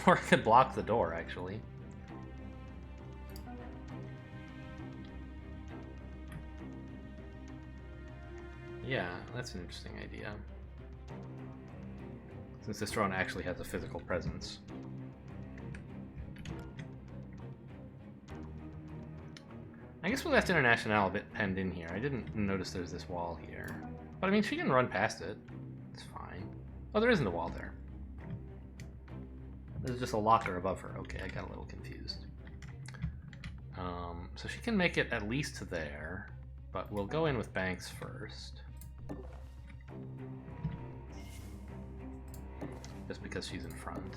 Or I could block the door, actually. Yeah, that's an interesting idea. Since this drone actually has a physical presence. I guess we left International a bit penned in here. I didn't notice there's this wall here. But I mean, she can run past it. It's fine. Oh, there isn't a wall there. There's just a locker above her. Okay, I got a little confused. So she can make it at least to there. But we'll go in with Banks first. Just because she's in front.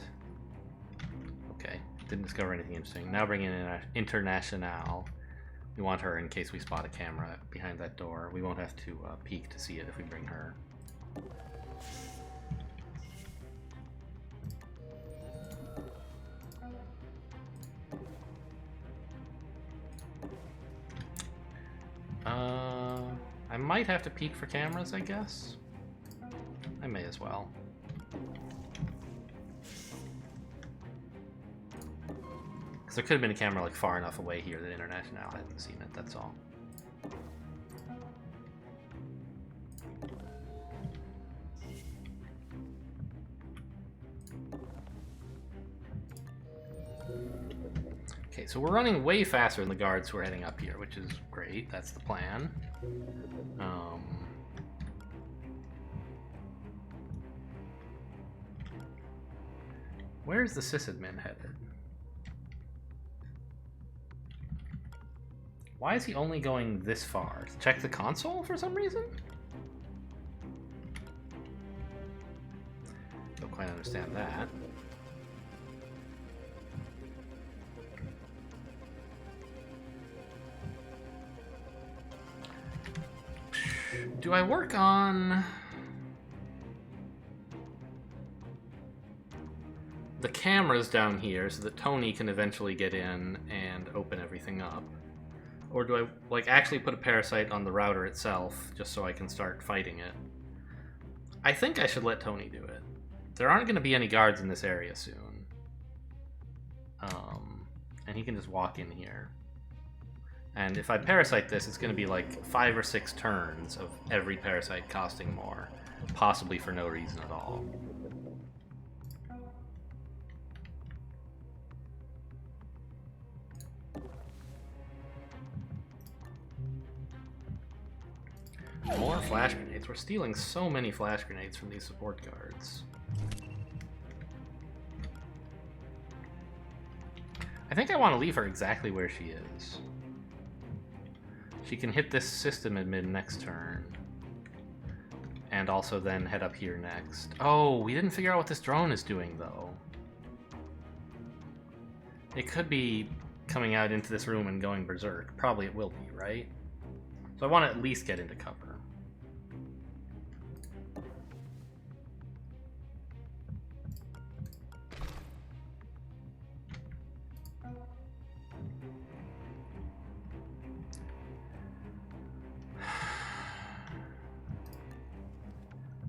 Okay, didn't discover anything interesting. Now bring in International. We want her in case we spot a camera behind that door. We won't have to peek to see it if we bring her. I might have to peek for cameras, I guess. I may as well. Because there could have been a camera like far enough away here that International hadn't seen it, that's all. Okay, so we're running way faster than the guards who are heading up here, which is great. That's the plan. Where's the sysadmin headed? Why is he only going this far? To check the console for some reason? Don't quite understand that. Do I work on the cameras down here so that Tony can eventually get in and open everything up? Or do I like actually put a parasite on the router itself just so I can start fighting it? I think I should let Tony do it. There aren't going to be any guards in this area soon. And he can just walk in here. And if I parasite this, it's going to be like 5 or 6 turns of every parasite costing more, possibly for no reason at all. More flash grenades. We're stealing so many flash grenades from these support guards. I think I want to leave her exactly where she is. She can hit this system admin next turn. And also then head up here next. Oh, we didn't figure out what this drone is doing, though. It could be coming out into this room and going berserk. Probably it will be, right? So I want to at least get into cover.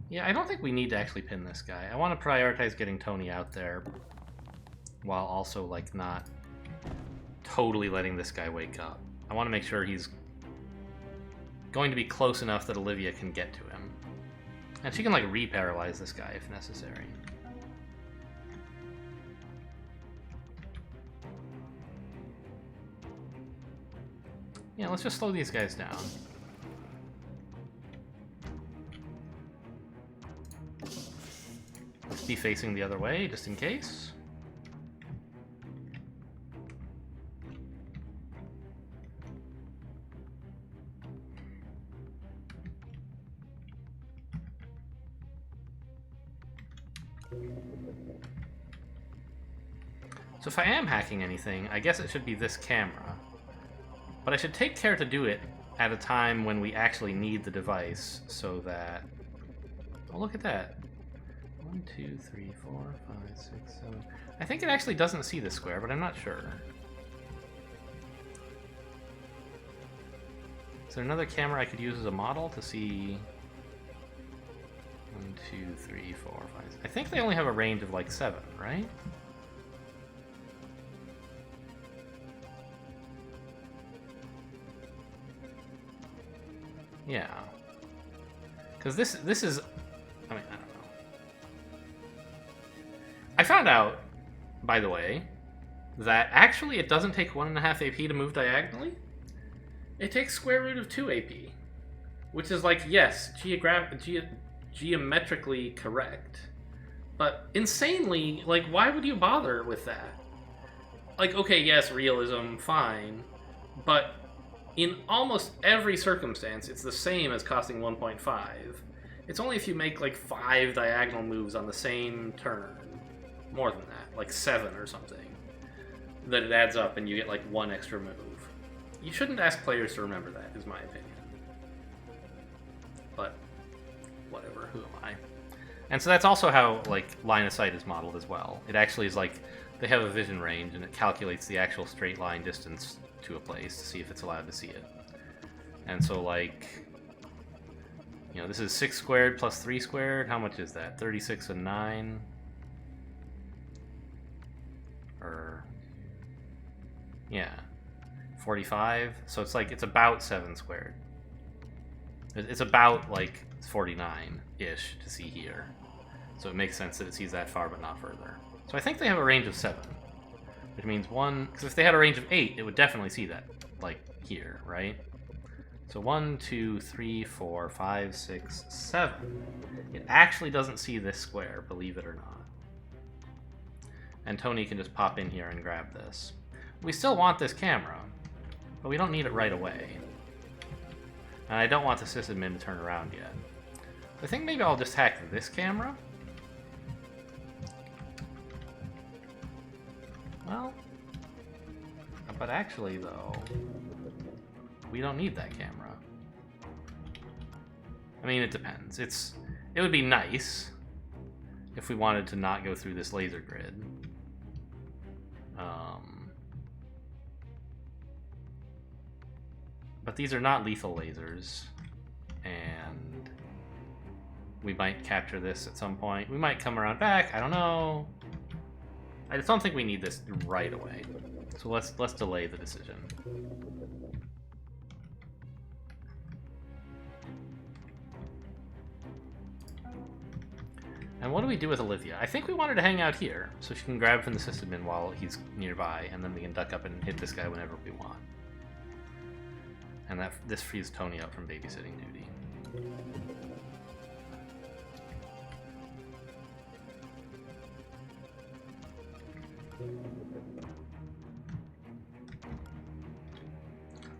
Yeah, I don't think we need to actually pin this guy. I want to prioritize getting Tony out there while also, like, not totally letting this guy wake up. I want to make sure he's going to be close enough that Olivia can get to him. And she can, like, re-paralyze this guy if necessary. Yeah, let's just slow these guys down. Let's be facing the other way, just in case. So if I am hacking anything, I guess it should be this camera. But I should take care to do it at a time when we actually need the device, so that... Oh, look at that. 1, 2, 3, 4, 5, 6, 7... I think it actually doesn't see the square, but I'm not sure. Is there another camera I could use as a model to see... 1, 2, 3, 4, 5... I think they only have a range of like 7, right? Yeah. Because this is... I mean, I don't know. I found out, by the way, that actually it doesn't take 1.5 AP to move diagonally. It takes square root of 2 AP. Which is like, yes, geometrically correct. But insanely, like, why would you bother with that? Like, okay, yes, realism, fine. But... in almost every circumstance, it's the same as costing 1.5. It's only if you make like 5 diagonal moves on the same turn, more than that, like 7 or something, that it adds up and you get like 1 extra move. You shouldn't ask players to remember that, is my opinion. But, whatever, who am I? And so that's also how like line of sight is modeled as well. It actually is like, they have a vision range and it calculates the actual straight line distance to a place to see if it's allowed to see it. And so, like, you know, this is 6 squared plus 3 squared. How much is that? 36 and 9? Or, yeah, 45. So it's like, it's about 7 squared. It's about, like, 49-ish to see here. So it makes sense that it sees that far but not further. So I think they have a range of 7. Which means 1, because if they had a range of 8, it would definitely see that, like, here, right? So 1, 2, 3, 4, 5, 6, 7. It actually doesn't see this square, believe it or not. And Tony can just pop in here and grab this. We still want this camera, but we don't need it right away. And I don't want the sysadmin to turn around yet. I think maybe I'll just hack this camera. Well, but actually, though, we don't need that camera. I mean, it depends. It would be nice if we wanted to not go through this laser grid. But these are not lethal lasers, and we might capture this at some point. We might come around back, I don't know. I just don't think we need this right away. So let's delay the decision. And what do we do with Olivia? I think we want her to hang out here, so she can grab from the sysadmin while he's nearby, and then we can duck up and hit this guy whenever we want. And this frees Tony up from babysitting duty.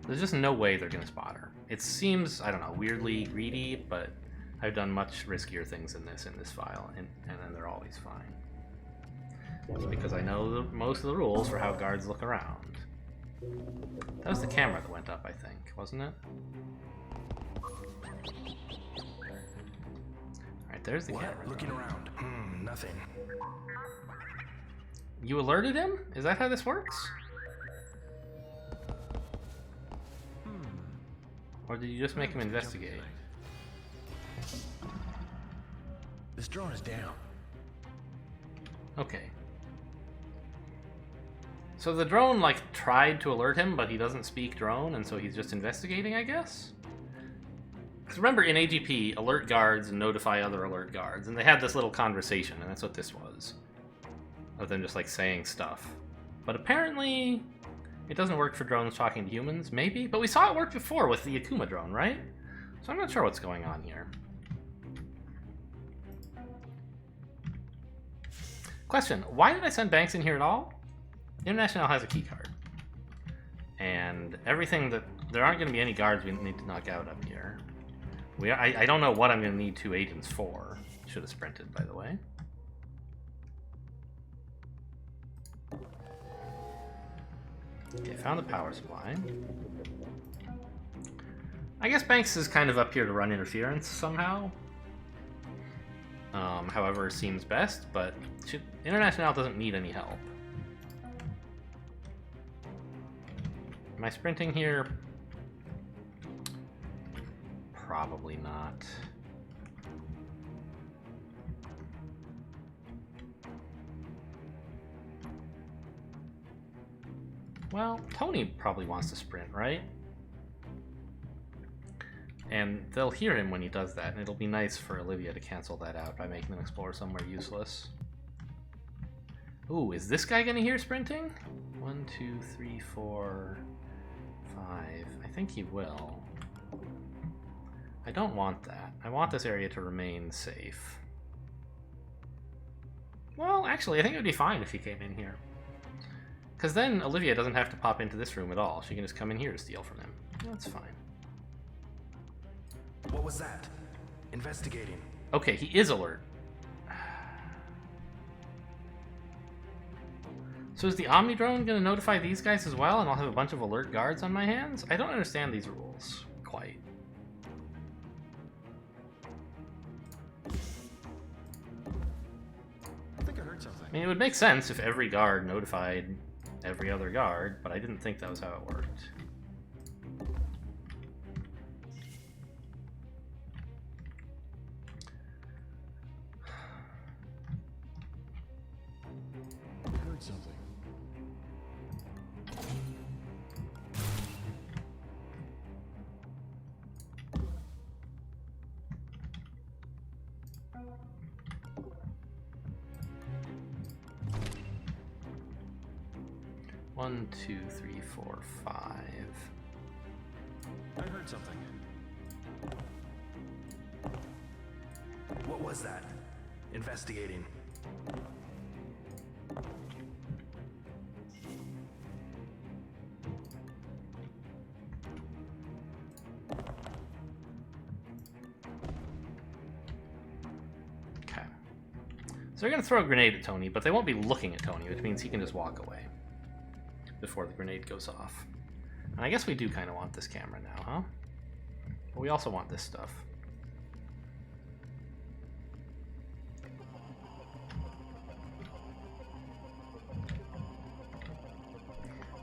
There's just no way they're gonna spot her. It seems, I don't know, weirdly greedy, but I've done much riskier things in this file, and then they're always fine. It's because I know most of the rules for how guards look around. That was the camera that went up, I think, wasn't it? Alright, there's the camera. Looking around. Nothing. You alerted him? Is that how this works? Or did you just make him investigate? This drone is down. Okay. So the drone, like, tried to alert him, but he doesn't speak drone, and so he's just investigating, I guess? Because remember, in AGP, alert guards notify other alert guards, and they had this little conversation, and that's what this was. Of them just, like, saying stuff. But apparently, it doesn't work for drones talking to humans, maybe? But we saw it work before with the Akuma drone, right? So I'm not sure what's going on here. Question, why did I send Banks in here at all? International has a keycard. And everything that... There aren't going to be any guards we need to knock out up here. I don't know what I'm going to need 2 agents for. Should have sprinted, by the way. Okay, found the power supply. I guess Banks is kind of up here to run interference somehow. However seems best, but International doesn't need any help. Am I sprinting here? Probably not. Well, Tony probably wants to sprint, right? And they'll hear him when he does that, and it'll be nice for Olivia to cancel that out by making them explore somewhere useless. Ooh, is this guy gonna hear sprinting? 1, 2, 3, 4, 5. I think he will. I don't want that. I want this area to remain safe. Well, actually, I think it would be fine if he came in here. Because then Olivia doesn't have to pop into this room at all. She can just come in here to steal from him. That's fine. What was that? Investigating. Okay, he is alert. So is the Omni drone going to notify these guys as well, and I'll have a bunch of alert guards on my hands? I don't understand these rules quite. I think I heard something. I mean, it would make sense if every guard notified every other guard, but I didn't think that was how it worked. I heard something. One, 2, 3, 4, 5. I heard something. What was that? Investigating. Okay. So they're going to throw a grenade at Tony, but they won't be looking at Tony, which means he can just walk away before the grenade goes off. And I guess we do kind of want this camera now, huh? But we also want this stuff.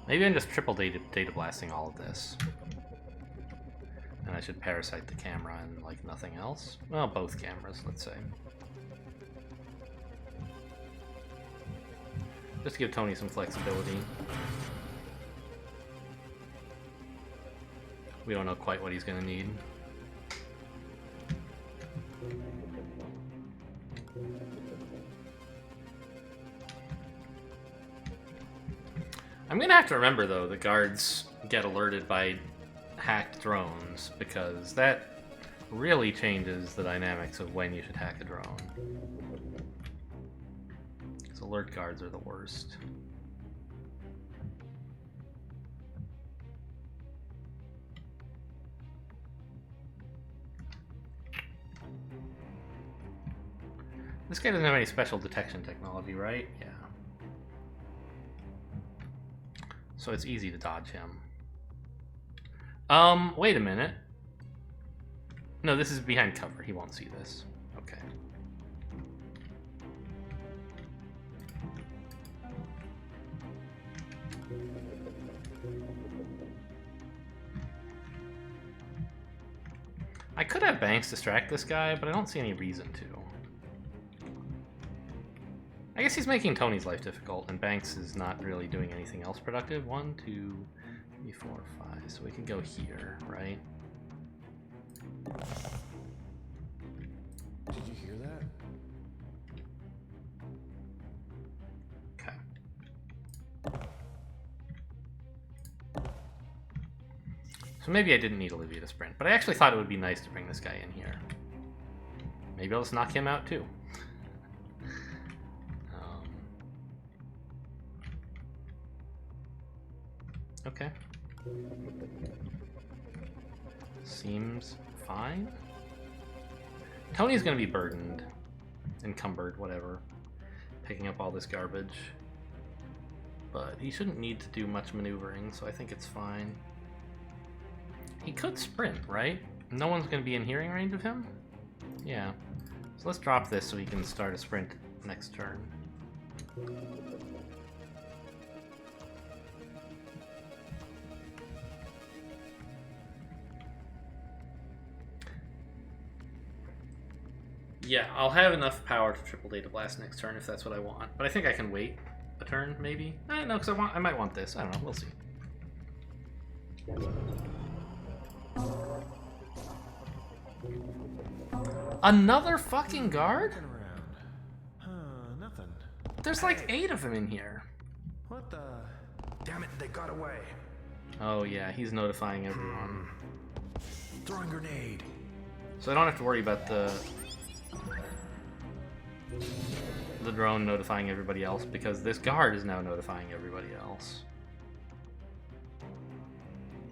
Maybe I'm just triple data blasting all of this. And I should parasite the camera and like nothing else. Well, both cameras, let's say. Just to give Tony some flexibility. We don't know quite what he's going to need. I'm going to have to remember, though, that guards get alerted by hacked drones, because that really changes the dynamics of when you should hack a drone. Because alert guards are the worst. This guy doesn't have any special detection technology, right? Yeah. So it's easy to dodge him. Wait a minute. No, this is behind cover. He won't see this. Okay. I could have Banks distract this guy, but I don't see any reason to. I guess he's making Tony's life difficult, and Banks is not really doing anything else productive. 1, 2, 3, 4, 5. So we can go here, right? Did you hear that? Okay. So maybe I didn't need Olivia to sprint, but I actually thought it would be nice to bring this guy in here. Maybe I'll just knock him out too. Okay. Seems fine. Tony's gonna be burdened, encumbered, whatever, picking up all this garbage. But he shouldn't need to do much maneuvering, so I think it's fine. He could sprint, right? No one's gonna be in hearing range of him? Yeah. So let's drop this so he can start a sprint next turn. Yeah, I'll have enough power to triple data blast next turn if that's what I want. But I think I can wait a turn, maybe. No, because I might want this. I don't know. We'll see. Another fucking guard? Looking around. Nothing. There's like 8 of them in here. What the? Damn it, they got away. Oh yeah, he's notifying everyone. Throwing grenade. So I don't have to worry about the drone notifying everybody else, because this guard is now notifying everybody else.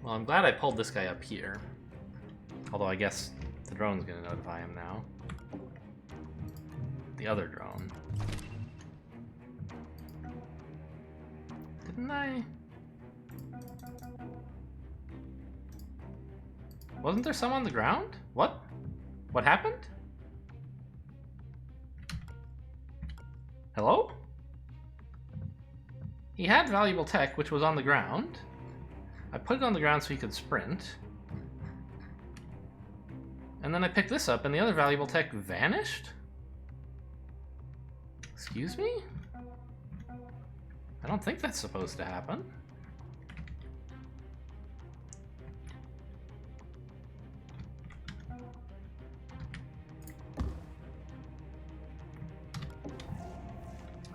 Well, I'm glad I pulled this guy up here. Although I guess the drone's gonna notify him now. The other drone. Didn't I? Wasn't there some on the ground? What? What happened? Hello? He had valuable tech, which was on the ground. I put it on the ground so he could sprint. And then I picked this up and the other valuable tech vanished? Excuse me? I don't think that's supposed to happen.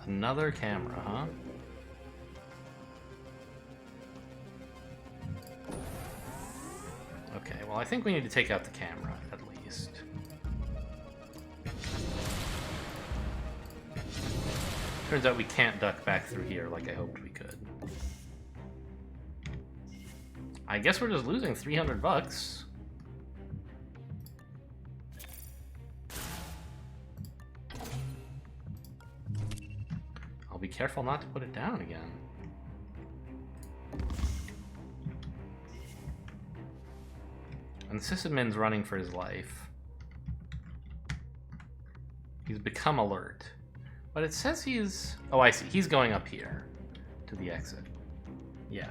Another camera, huh? Okay, well I think we need to take out the camera, at least. Turns out we can't duck back through here like I hoped we could. I guess we're just losing 300 bucks. I'll be careful not to put it down again. And Sysadmin's running for his life. He's become alert. But it says he's... Oh, I see. He's going up here to the exit. Yeah.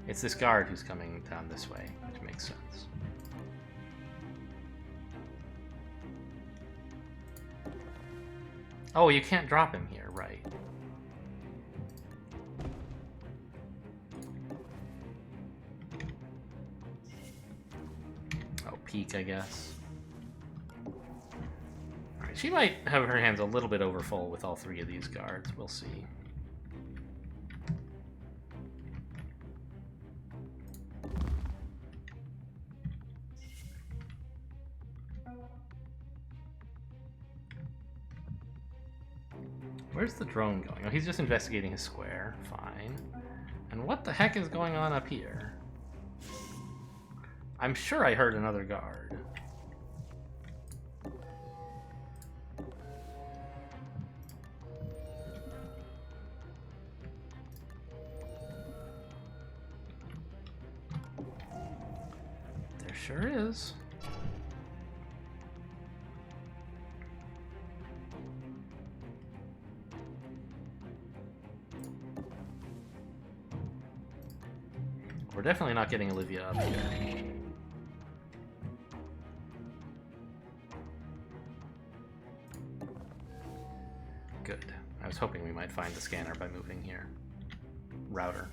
It's this guard who's coming down this way, which makes sense. Oh, you can't drop him here, right. Oh, peek, I guess. Alright, she might have her hands a little bit over full with all 3 of these guards. We'll see. Where's the drone going? Oh, he's just investigating his square. Fine. And what the heck is going on up here? I'm sure I heard another guard. Sure is. We're definitely not getting Olivia up here. Good. I was hoping we might find the scanner by moving here. Router.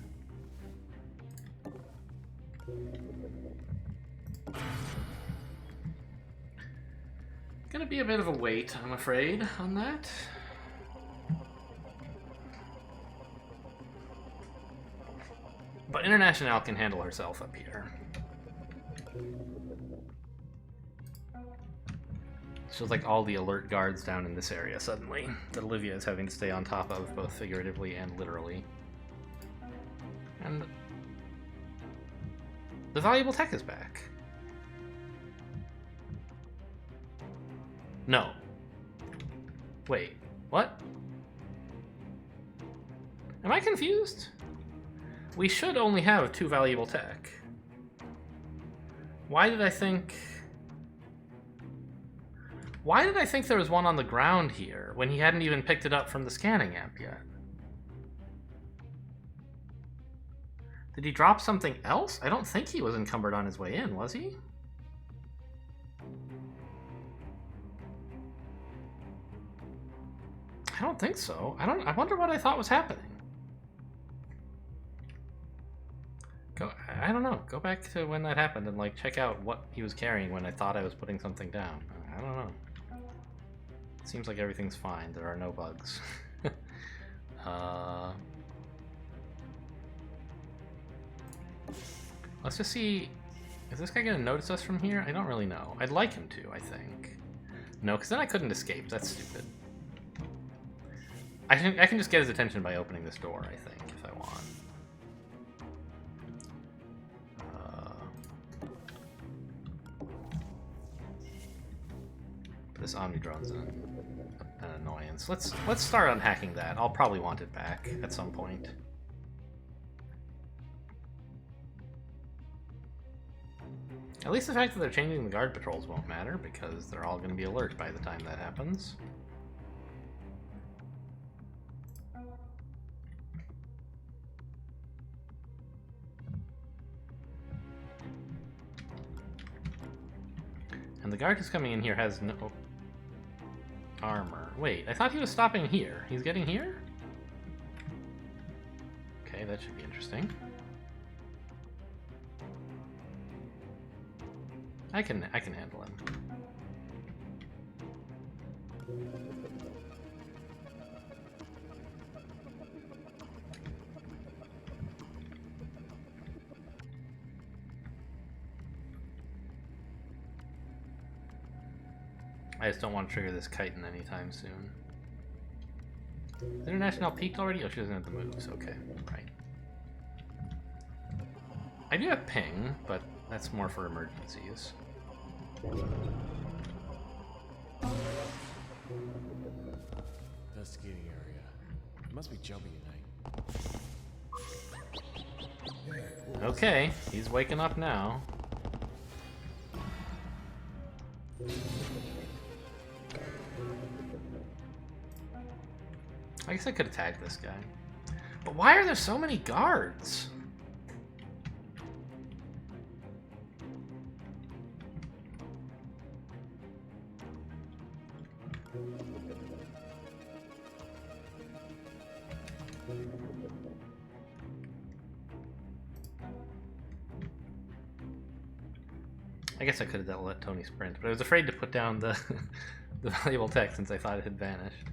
Gonna be a bit of a wait, I'm afraid, on that. But International can handle herself up here. Feels like all the alert guards down in this area suddenly that Olivia is having to stay on top of, both figuratively and literally. And the valuable tech is back. No. Wait, what? Am I confused? We should only have 2 valuable tech. Why did I think there was one on the ground here when he hadn't even picked it up from the scanning app yet? Did he drop something else? I don't think he was encumbered on his way in, was he? I don't think so. I wonder what I thought was happening. I don't know. Go back to when that happened and like check out what he was carrying when I thought I was putting something down. I don't know. It seems like everything's fine. There are no bugs. Let's just see. Is this guy gonna notice us from here? I don't really know. I'd like him to, I think. No, because then I couldn't escape. That's stupid. I can just get his attention by opening this door, I think, if I want. This Omnidrone's an annoyance. Let's start unhacking that. I'll probably want it back at some point. At least the fact that they're changing the guard patrols won't matter, because they're all going to be alert by the time that happens. And the guard who's coming in here has no armor. Wait, I thought he was stopping here. He's getting here? Okay, that should be interesting. I can handle him. I just don't want to trigger this chitin anytime soon. Is International peaked already? Oh, she doesn't have the moves. Okay, right. I do have ping, but that's more for emergencies. Investigating area. It must be jumpy tonight. Okay, he's waking up now. I guess I could have tagged this guy. But why are there so many guards? I guess I could have let Tony sprint, but I was afraid to put down the the valuable tech since I thought it had vanished.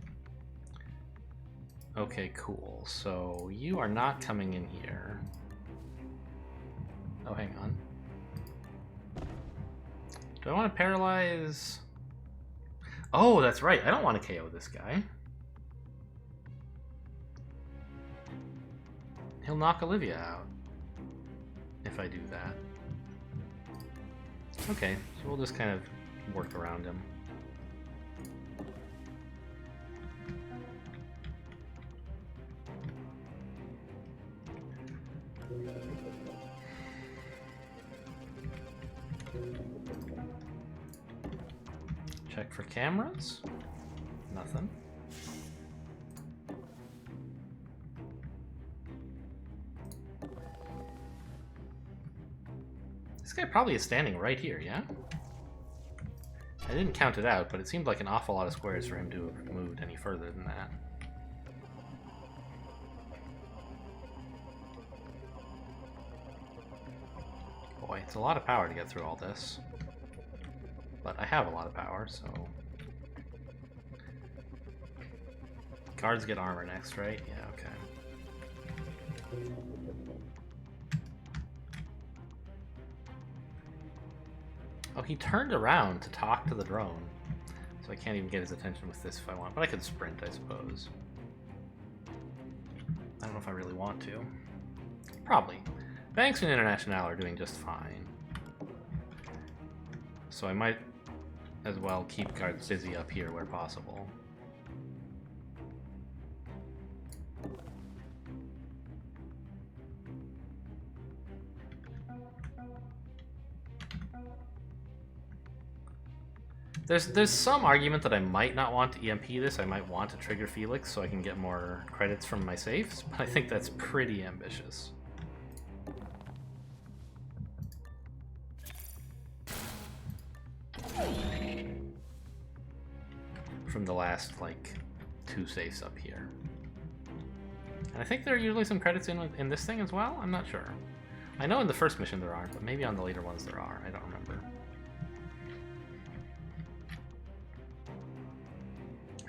Okay, cool. So you are not coming in here. Oh, hang on. Do I want to paralyze? Oh, that's right. I don't want to KO this guy. He'll knock Olivia out if I do that. Okay, so we'll just kind of work around him. Check for cameras. Nothing. This guy probably is standing right here, yeah? I didn't count it out, but it seemed like an awful lot of squares for him to have moved any further than that. Boy, it's a lot of power to get through all this. But I have a lot of power, so... Guards get armor next, right? Yeah, okay. Oh, he turned around to talk to the drone. So I can't even get his attention with this if I want. But I could sprint, I suppose. I don't know if I really want to. Probably. Banks and International are doing just fine. So I might as well keep guards busy up here where possible. There's some argument that I might not want to EMP this. I might want to trigger Felix so I can get more credits from my safes, but I think that's pretty ambitious. From the last, like, 2 safes up here. And I think there are usually some credits in this thing as well? I'm not sure. I know in the first mission there aren't, but maybe on the later ones there are. I don't remember.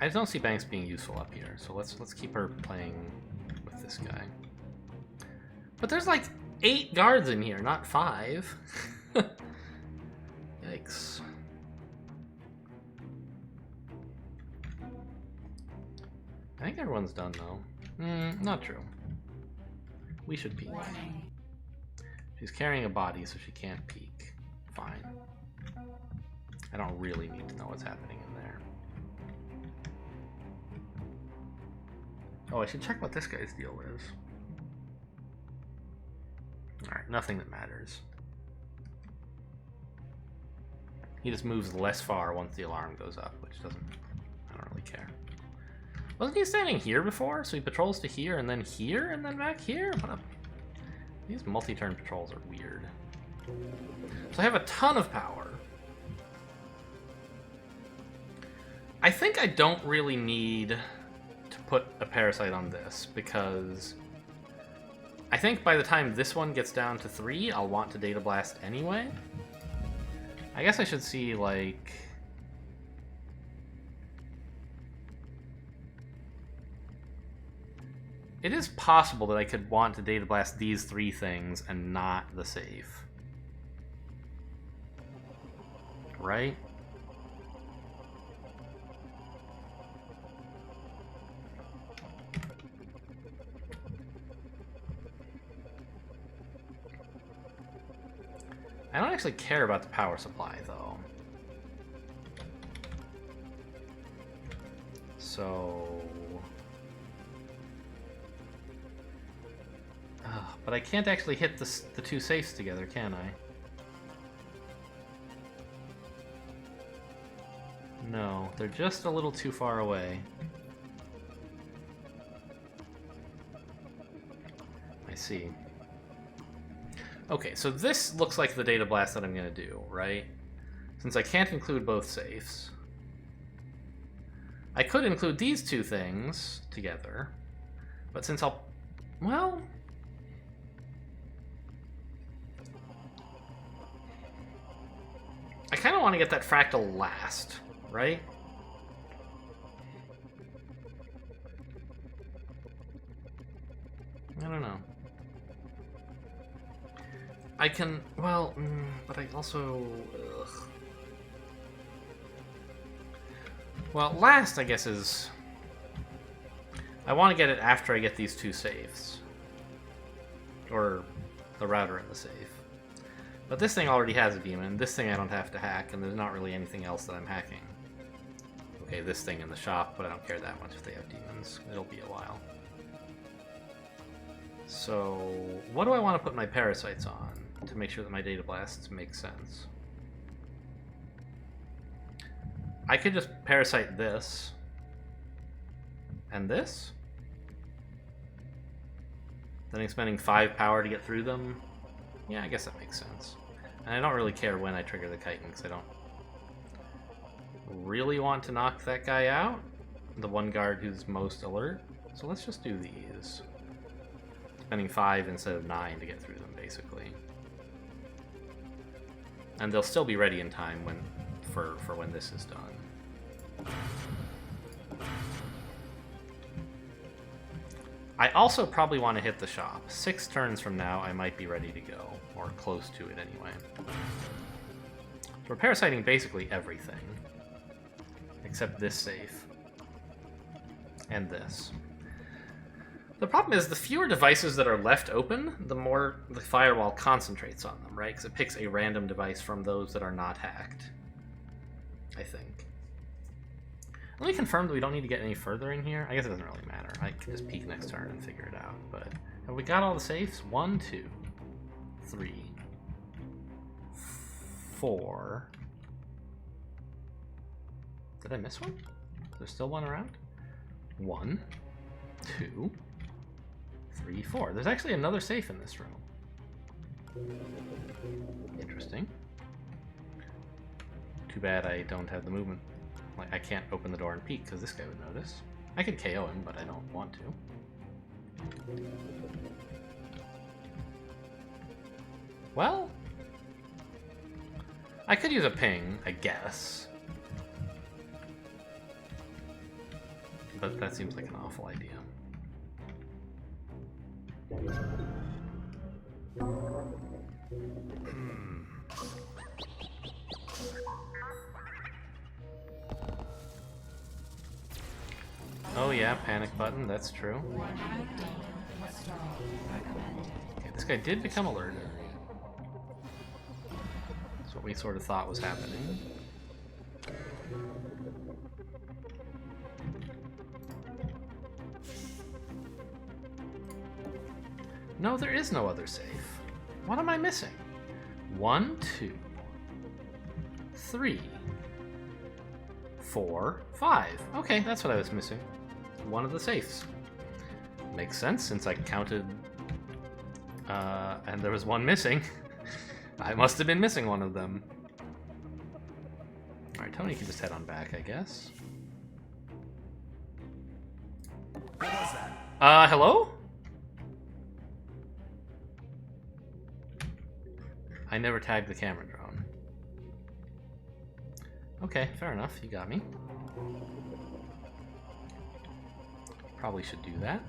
I just don't see Banks being useful up here, so let's keep her playing with this guy. But there's like 8 guards in here, not 5. Yikes. I think everyone's done though. Not true. We should peek. She's carrying a body, so she can't peek. Fine. I don't really need to know what's happening in there. Oh, I should check what this guy's deal is. Alright, nothing that matters. He just moves less far once the alarm goes up, which doesn't... I don't really care. Wasn't he standing here before? So he patrols to here, and then back here? What a... These multi-turn patrols are weird. So I have a ton of power. I think I don't really need to put a parasite on this, because I think by the time this one gets down to 3, I'll want to data blast anyway. I guess I should see, like... It is possible that I could want to data blast these 3 things and not the safe. Right? I don't actually care about the power supply, though. So... but I can't actually hit the 2 safes together, can I? No, they're just a little too far away. I see. Okay, so this looks like the data blast that I'm going to do, right? Since I can't include both safes. I could include these 2 things together, but since I'll... Well... I kind of want to get that fractal last, right? I don't know. I can, well, but I also, ugh. Well, last, I guess, is, I want to get it after I get these 2 safes. Or the router and the safe. But this thing already has a demon, this thing I don't have to hack, and there's not really anything else that I'm hacking. Okay, this thing in the shop, but I don't care that much if they have demons. It'll be a while. So, what do I want to put my parasites on to make sure that my data blasts make sense? I could just parasite this. And this? Then expending 5 power to get through them? Yeah, I guess that makes sense. And I don't really care when I trigger the chitin, because I don't really want to knock that guy out. The one guard who's most alert. So let's just do these. Spending 5 instead of 9 to get through them, basically. And they'll still be ready in time when for when this is done. I also probably want to hit the shop. 6 turns from now, I might be ready to go. Or close to it, anyway. So we're parasiting basically everything. Except this safe. And this. The problem is, the fewer devices that are left open, the more the firewall concentrates on them, right? Because it picks a random device from those that are not hacked. I think. Let me confirm that we don't need to get any further in here. I guess it doesn't really matter. I can just peek next turn and figure it out. But have we got all the safes? 1, 2, 3, 4. Did I miss one? There's still one around? 1, 2, 3, 4. There's actually another safe in this room. Interesting. Too bad I don't have the movement. Like, I can't open the door and peek because this guy would notice. I could KO him, but I don't want to. Well, I could use a ping, I guess. But that seems like an awful idea. Oh yeah, panic button, that's true. Okay, this guy did become alerted. That's what we sort of thought was happening. No, there is no other safe. What am I missing? 1, 2, 3, 4, 5. Okay, that's what I was missing. One of the safes. Makes sense since I counted and there was one missing. I must have been missing one of them. Alright, Tony can just head on back, I guess. What was that? Hello? I never tagged the camera drone. Okay, fair enough, you got me. Probably should do that.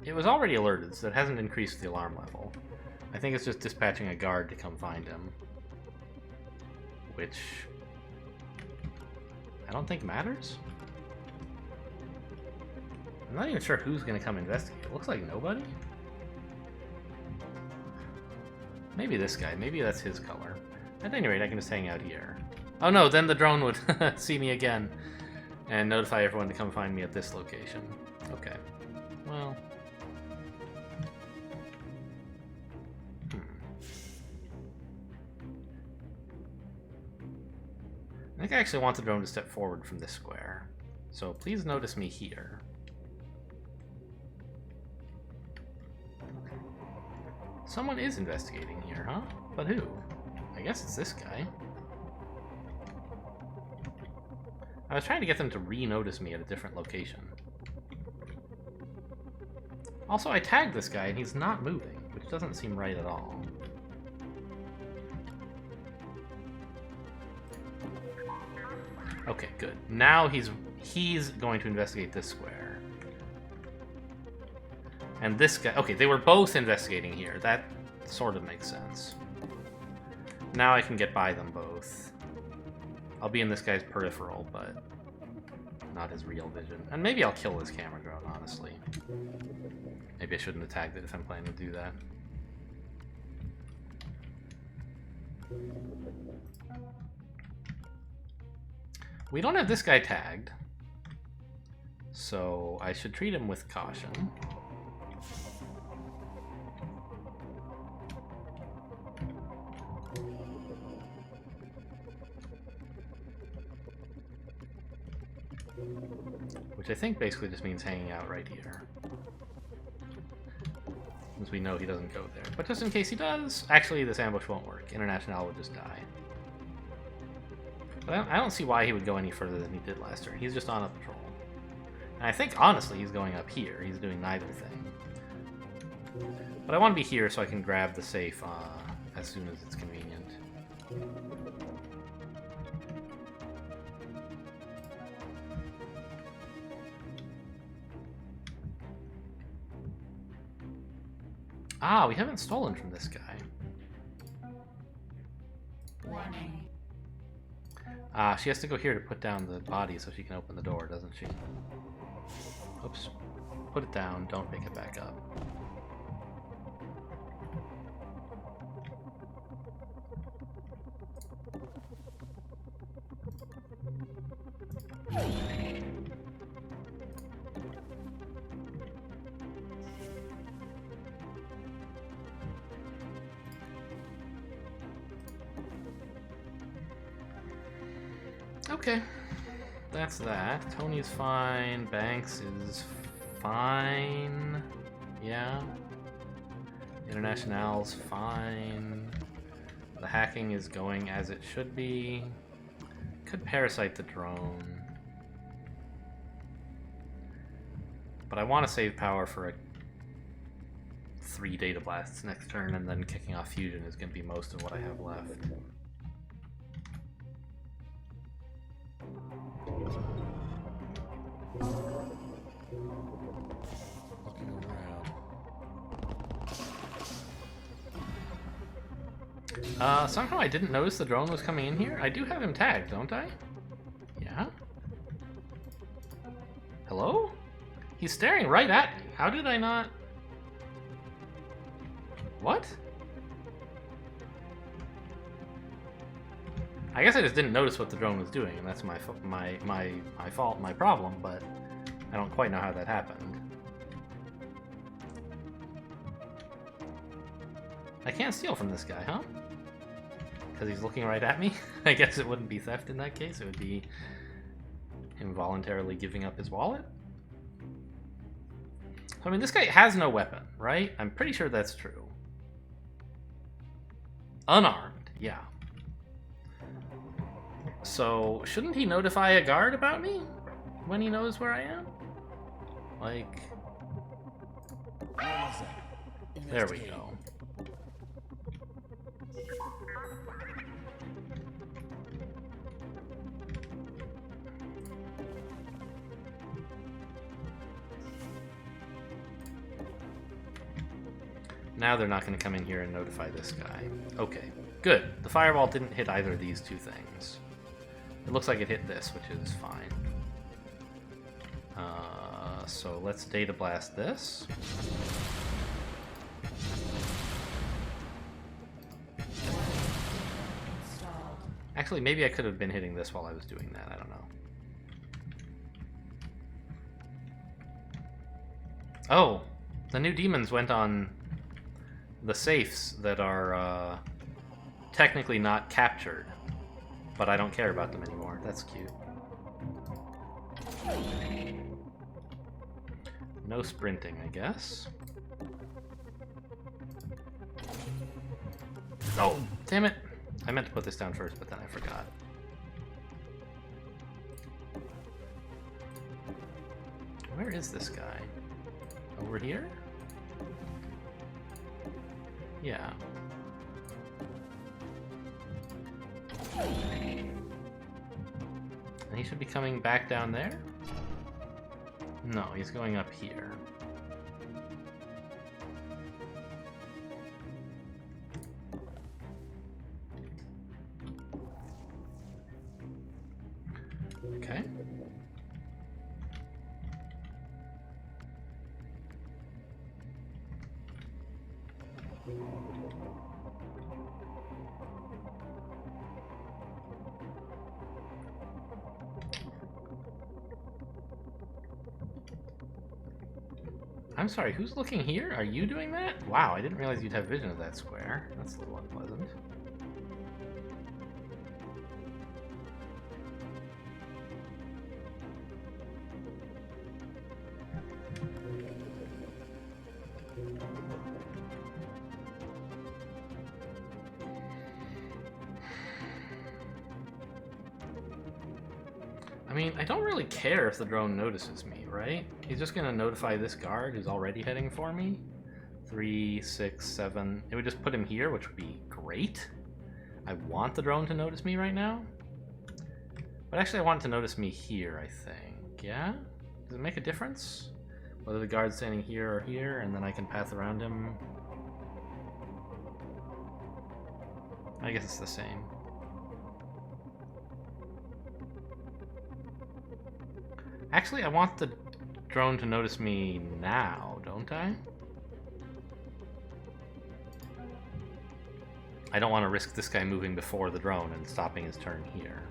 It was already alerted, so it hasn't increased the alarm level. I think it's just dispatching a guard to come find him. Which I don't think matters. I'm not even sure who's going to come investigate. It looks like nobody. Maybe this guy. Maybe that's his color. At any rate, I can just hang out here. Oh no, then the drone would see me again and notify everyone to come find me at this location. Okay. Well. I think I actually want the drone to step forward from this square. So please notice me here. Someone is investigating here, huh? But who? I guess it's this guy. I was trying to get them to re-notice me at a different location. Also, I tagged this guy and he's not moving, which doesn't seem right at all. Okay, good. Now he's going to investigate this square. And this guy... Okay, they were both investigating here. That sort of makes sense. Now I can get by them both. I'll be in this guy's peripheral, but not his real vision. And maybe I'll kill this camera drone, honestly. Maybe I shouldn't have tagged it if I'm planning to do that. We don't have this guy tagged, so I should treat him with caution. I think basically just means hanging out right here. Since we know he doesn't go there. But just in case he does, actually this ambush won't work. International would just die. But I don't see why he would go any further than he did last turn. He's just on a patrol. And I think, honestly, he's going up here. He's doing neither thing. But I want to be here so I can grab the safe as soon as it's convenient. Ah, we haven't stolen from this guy. Warning. Ah, she has to go here to put down the body so she can open the door, doesn't she? Oops. Put it down, don't pick it back up. Okay, that's that. Tony's fine. Banks is fine. Yeah. International's fine. The hacking is going as it should be. Could parasite the drone. But I want to save power for a 3 data blasts next turn, and then kicking off fusion is going to be most of what I have left. Looking around. Somehow I didn't notice the drone was coming in here. I do have him tagged, don't I? Yeah? Hello? He's staring right at me. How did I not... What? I guess I just didn't notice what the drone was doing, and that's my fault, my problem, but I don't quite know how that happened. I can't steal from this guy, huh? Because he's looking right at me? I guess it wouldn't be theft in that case. It would be him voluntarily giving up his wallet. So, I mean, this guy has no weapon, right? I'm pretty sure that's true. Unarmed, yeah. So, shouldn't he notify a guard about me when he knows where I am? Like... Where was that? There we go. Now they're not going to come in here and notify this guy. Okay, good. The firewall didn't hit either of these two things. It looks like it hit this, which is fine. So let's data blast this. Stalled. Actually, maybe I could have been hitting this while I was doing that. I don't know. Oh, the new demons went on the safes that are technically not captured, but I don't care about them anymore. That's cute. No sprinting, I guess. Oh, damn it. I meant to put this down first, but then I forgot. Where is this guy? Over here? Yeah. And he should be coming back down there? No, he's going up here. Okay. I'm sorry, who's looking here? Are you doing that? Wow, I didn't realize you'd have vision of that square. That's a little unpleasant. I mean, I don't really care if the drone notices me, right? He's just gonna notify this guard who's already heading for me. 3, 6, 7. It would just put him here, which would be great. I want the drone to notice me right now. But actually, I want it to notice me here, I think. Yeah? Does it make a difference? Whether the guard's standing here or here, and then I can path around him. I guess it's the same. Actually, I want the drone to notice me now, don't I? I don't want to risk this guy moving before the drone and stopping his turn here.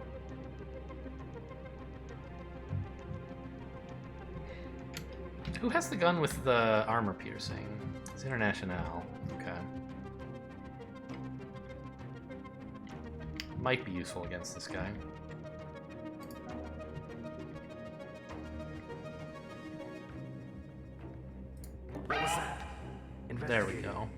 Who has the gun with the armor piercing? It's International. Okay. Might be useful against this guy. What was that? There we go.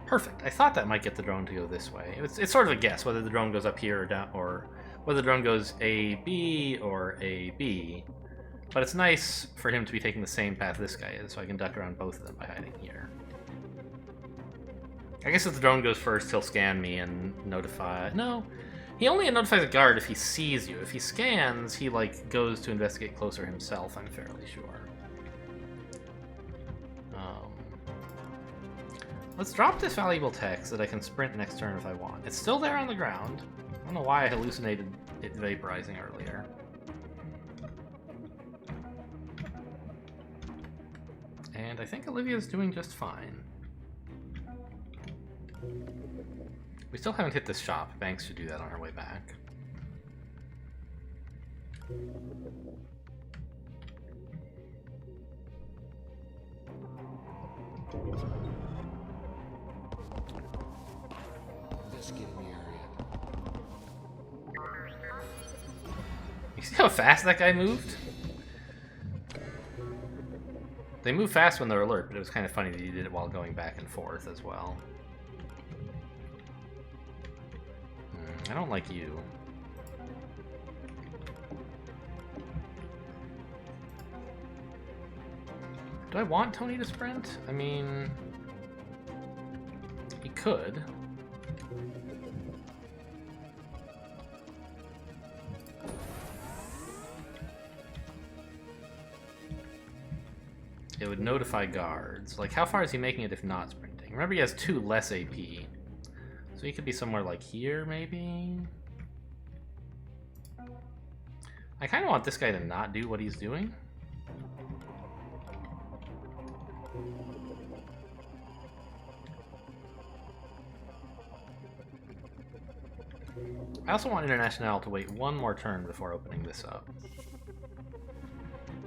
Perfect. I thought that might get the drone to go this way. It's sort of a guess whether the drone goes up here or down, or whether the drone goes A, B, or A, B. But it's nice for him to be taking the same path this guy is, so I can duck around both of them by hiding here. I guess if the drone goes first, he'll scan me and notify... No, he only notifies a guard if he sees you. If he scans, he, like, goes to investigate closer himself, I'm fairly sure. Let's drop this valuable tech so that I can sprint next turn if I want. It's still there on the ground. I don't know why I hallucinated it vaporizing earlier. And I think Olivia's doing just fine. We still haven't hit this shop. Banks should do that on our way back. Investigating the area. You see how fast that guy moved? They move fast when they're alert, but it was kind of funny that he did it while going back and forth as well. I don't like you. Do I want Tony to sprint? I mean... he could. It would notify guards. Like, how far is he making it if not sprinting? Remember, he has 2 less AP. So he could be somewhere like here, maybe? I kind of want this guy to not do what he's doing. I also want International to wait one more turn before opening this up.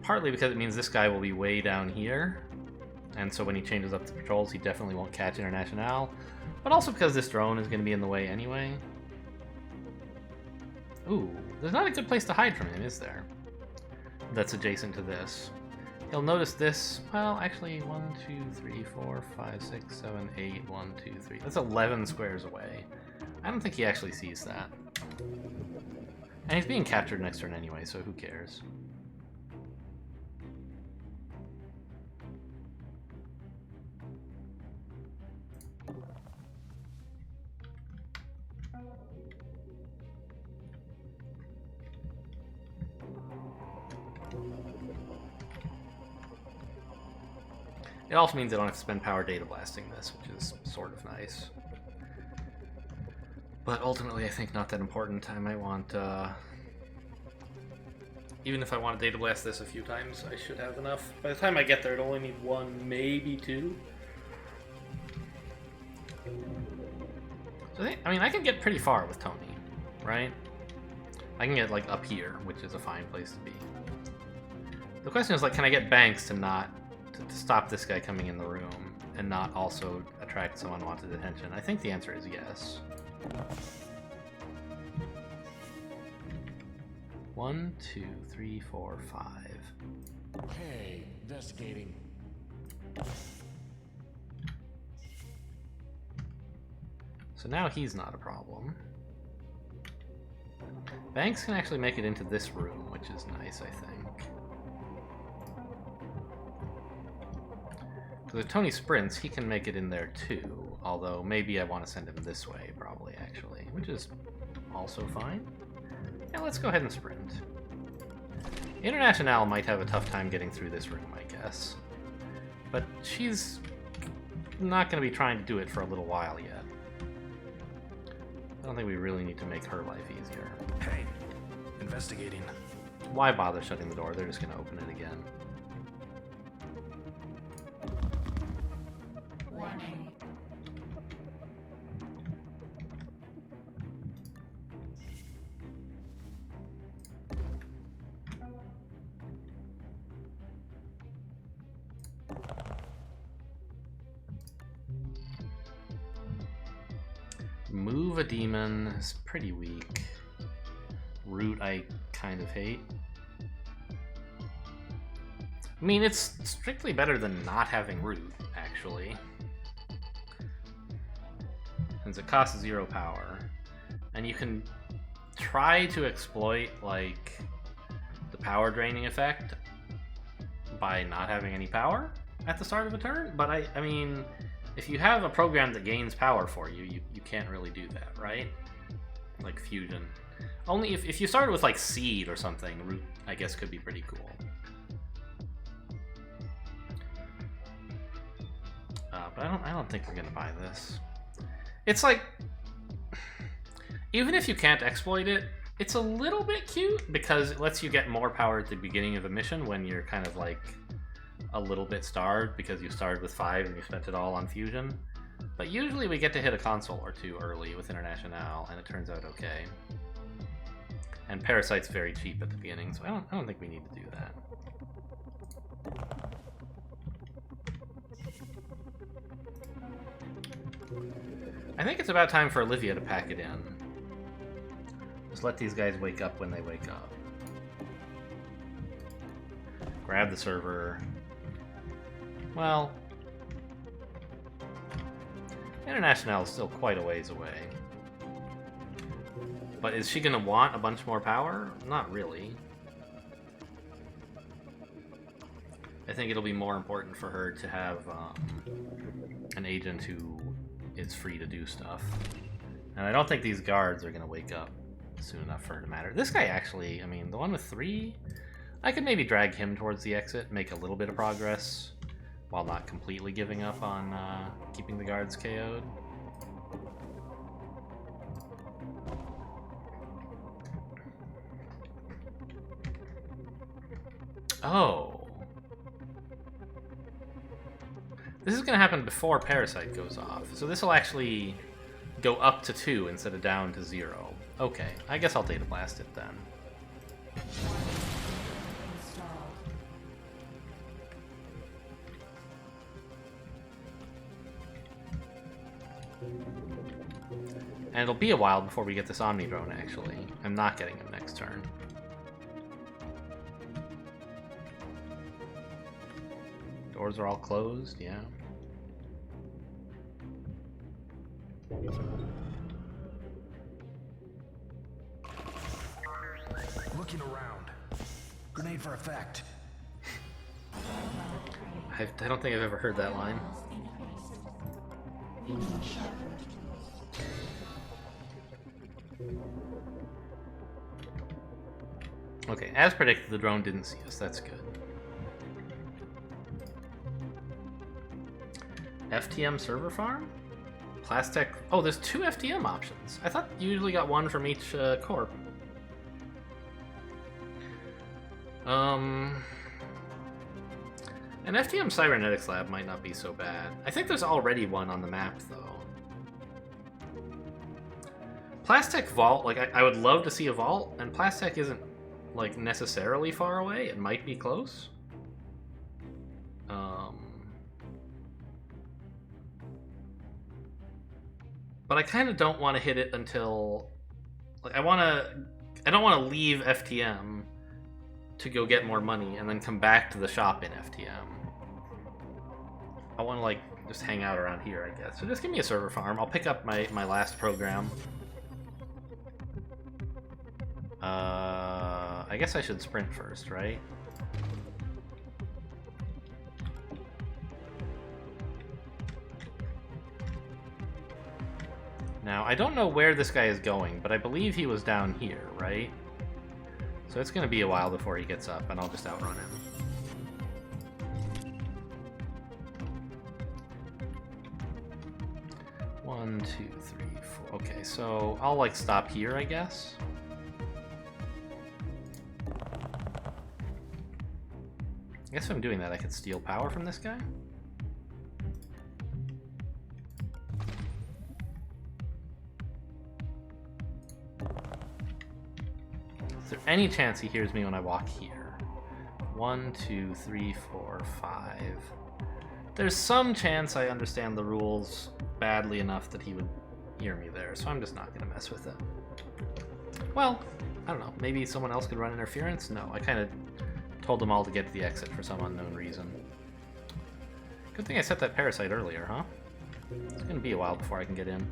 Partly because it means this guy will be way down here, and so when he changes up the patrols, he definitely won't catch International. But also because this drone is going to be in the way anyway. Ooh, there's not a good place to hide from him, is there? That's adjacent to this. He'll notice this. Well, actually, 1, 2, 3, 4, 5, 6, 7, 8, 1, 2, 3. That's 11 squares away. I don't think he actually sees that. And he's being captured next turn anyway, so who cares? It also means I don't have to spend power data blasting this, which is sort of nice. But ultimately, I think not that important. I might want, even if I want to data blast this a few times, I should have enough. By the time I get there, it'll only need 1, maybe 2. So I mean, I can get pretty far with Tony, right? I can get, like, up here, which is a fine place to be. The question is, like, can I get Banks to not... to stop this guy coming in the room and not also attract some unwanted attention? I think the answer is yes. 1, 2, 3, 4, 5. Hey, investigating. So now he's not a problem. Banks can actually make it into this room, which is nice, I think. So if Tony sprints, he can make it in there too. Although maybe I want to send him this way, probably, actually. Which is also fine. Yeah, let's go ahead and sprint. Internationale might have a tough time getting through this room, I guess. But she's not going to be trying to do it for a little while yet. I don't think we really need to make her life easier. Hey, investigating. Why bother shutting the door? They're just going to open it again. Warning. Move a demon is pretty weak. Root I kind of hate. I mean, it's strictly better than not having root, actually. Since it costs 0 power. And you can try to exploit, like, the power draining effect by not having any power at the start of a turn, but I mean, if you have a program that gains power for you, you can't really do that, right? Like Fusion. Only if you started with, like, Seed or something, Root, I guess, could be pretty cool. But I don't think we're gonna buy this. It's like, even if you can't exploit it, it's a little bit cute because it lets you get more power at the beginning of a mission when you're kind of like a little bit starved because you started with 5 and you spent it all on Fusion. But usually we get to hit a console or two early with Internationale, and it turns out okay. And Parasite's very cheap at the beginning, so I don't think we need to do that. I think it's about time for Olivia to pack it in. Just let these guys wake up when they wake up. Grab the server. Well, Internationale is still quite a ways away. But is she going to want a bunch more power? Not really. I think it'll be more important for her to have an agent who is free to do stuff. And I don't think these guards are going to wake up soon enough for her to matter. This guy actually, I mean, the one with 3, I could maybe drag him towards the exit, make a little bit of progress, while not completely giving up on keeping the guards KO'd. Oh. This is going to happen before Parasite goes off, so this will actually go up to 2 instead of down to 0. Okay, I guess I'll Data Blast it then. Installed. And it'll be a while before we get this Omni Drone, actually. I'm not getting him next turn. Doors are all closed, yeah. Looking around. Grenade for effect. I don't think I've ever heard that line. Okay, as predicted, the drone didn't see us. That's good. FTM server farm? Plastech. Oh, there's 2 FTM options. I thought you usually got 1 from each corp. An FTM Cybernetics lab might not be so bad. I think there's already one on the map, though. Plastech Vault, like, I would love to see a vault, and Plastech isn't, like, necessarily far away. It might be close. But I kind of don't want to hit it until... Like, I don't want to leave FTM to go get more money and then come back to the shop in FTM. I want to like just hang out around here, I guess. So just give me a server farm. I'll pick up my last program. I guess I should sprint first, right? Now, I don't know where this guy is going, but I believe he was down here, right? So it's going to be a while before he gets up, and I'll just outrun him. One, two, three, four. Okay, so I'll like stop here, I guess. I guess if I'm doing that, I could steal power from this guy. Is there any chance he hears me when I walk here? 1, 2, 3, 4, 5. There's some chance I understand the rules badly enough that he would hear me there, so I'm just not going to mess with it. Well, I don't know. Maybe someone else could run interference? No, I kind of told them all to get to the exit for some unknown reason. Good thing I set that parasite earlier, huh? It's going to be a while before I can get in.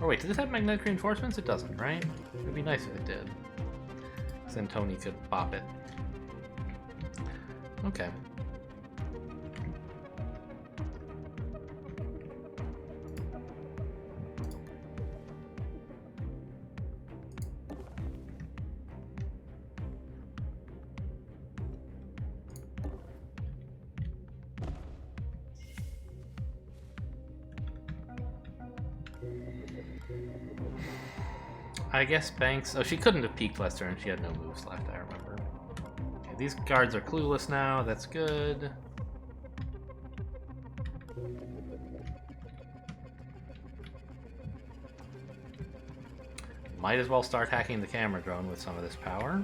Oh wait, does this have magnetic reinforcements? It doesn't, right? It would be nice if it did. Because then Tony could pop it. Okay. I guess Banks... Oh, she couldn't have peeked last turn. She had no moves left, I remember. Okay, these guards are clueless now. That's good. Might as well start hacking the camera drone with some of this power.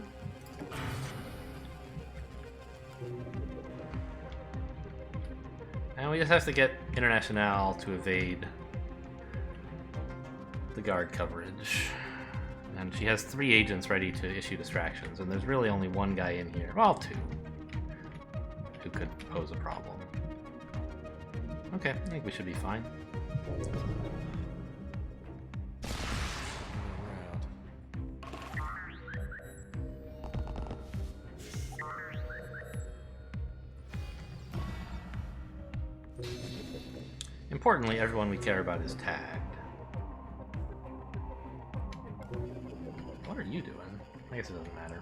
And we just have to get Internationale to evade the guard coverage. And she has 3 agents ready to issue distractions, and there's really only one guy in here, well, 2, who could pose a problem. Okay, I think we should be fine. Importantly, everyone we care about is tagged. What are you doing? I guess it doesn't matter.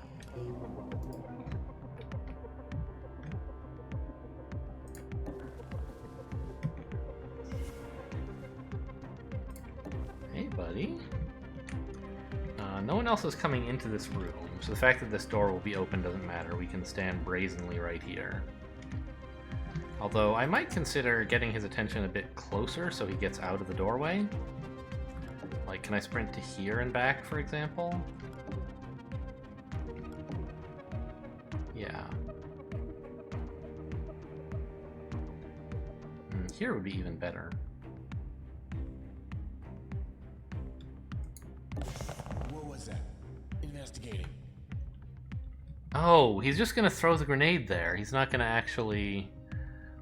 Hey, buddy. No one else is coming into this room, so the fact that this door will be open doesn't matter. We can stand brazenly right here. Although, I might consider getting his attention a bit closer so he gets out of the doorway. Like, can I sprint to here and back, for example? Yeah. Here would be even better. What was that? Investigating. Oh, he's just gonna throw the grenade there. He's not gonna actually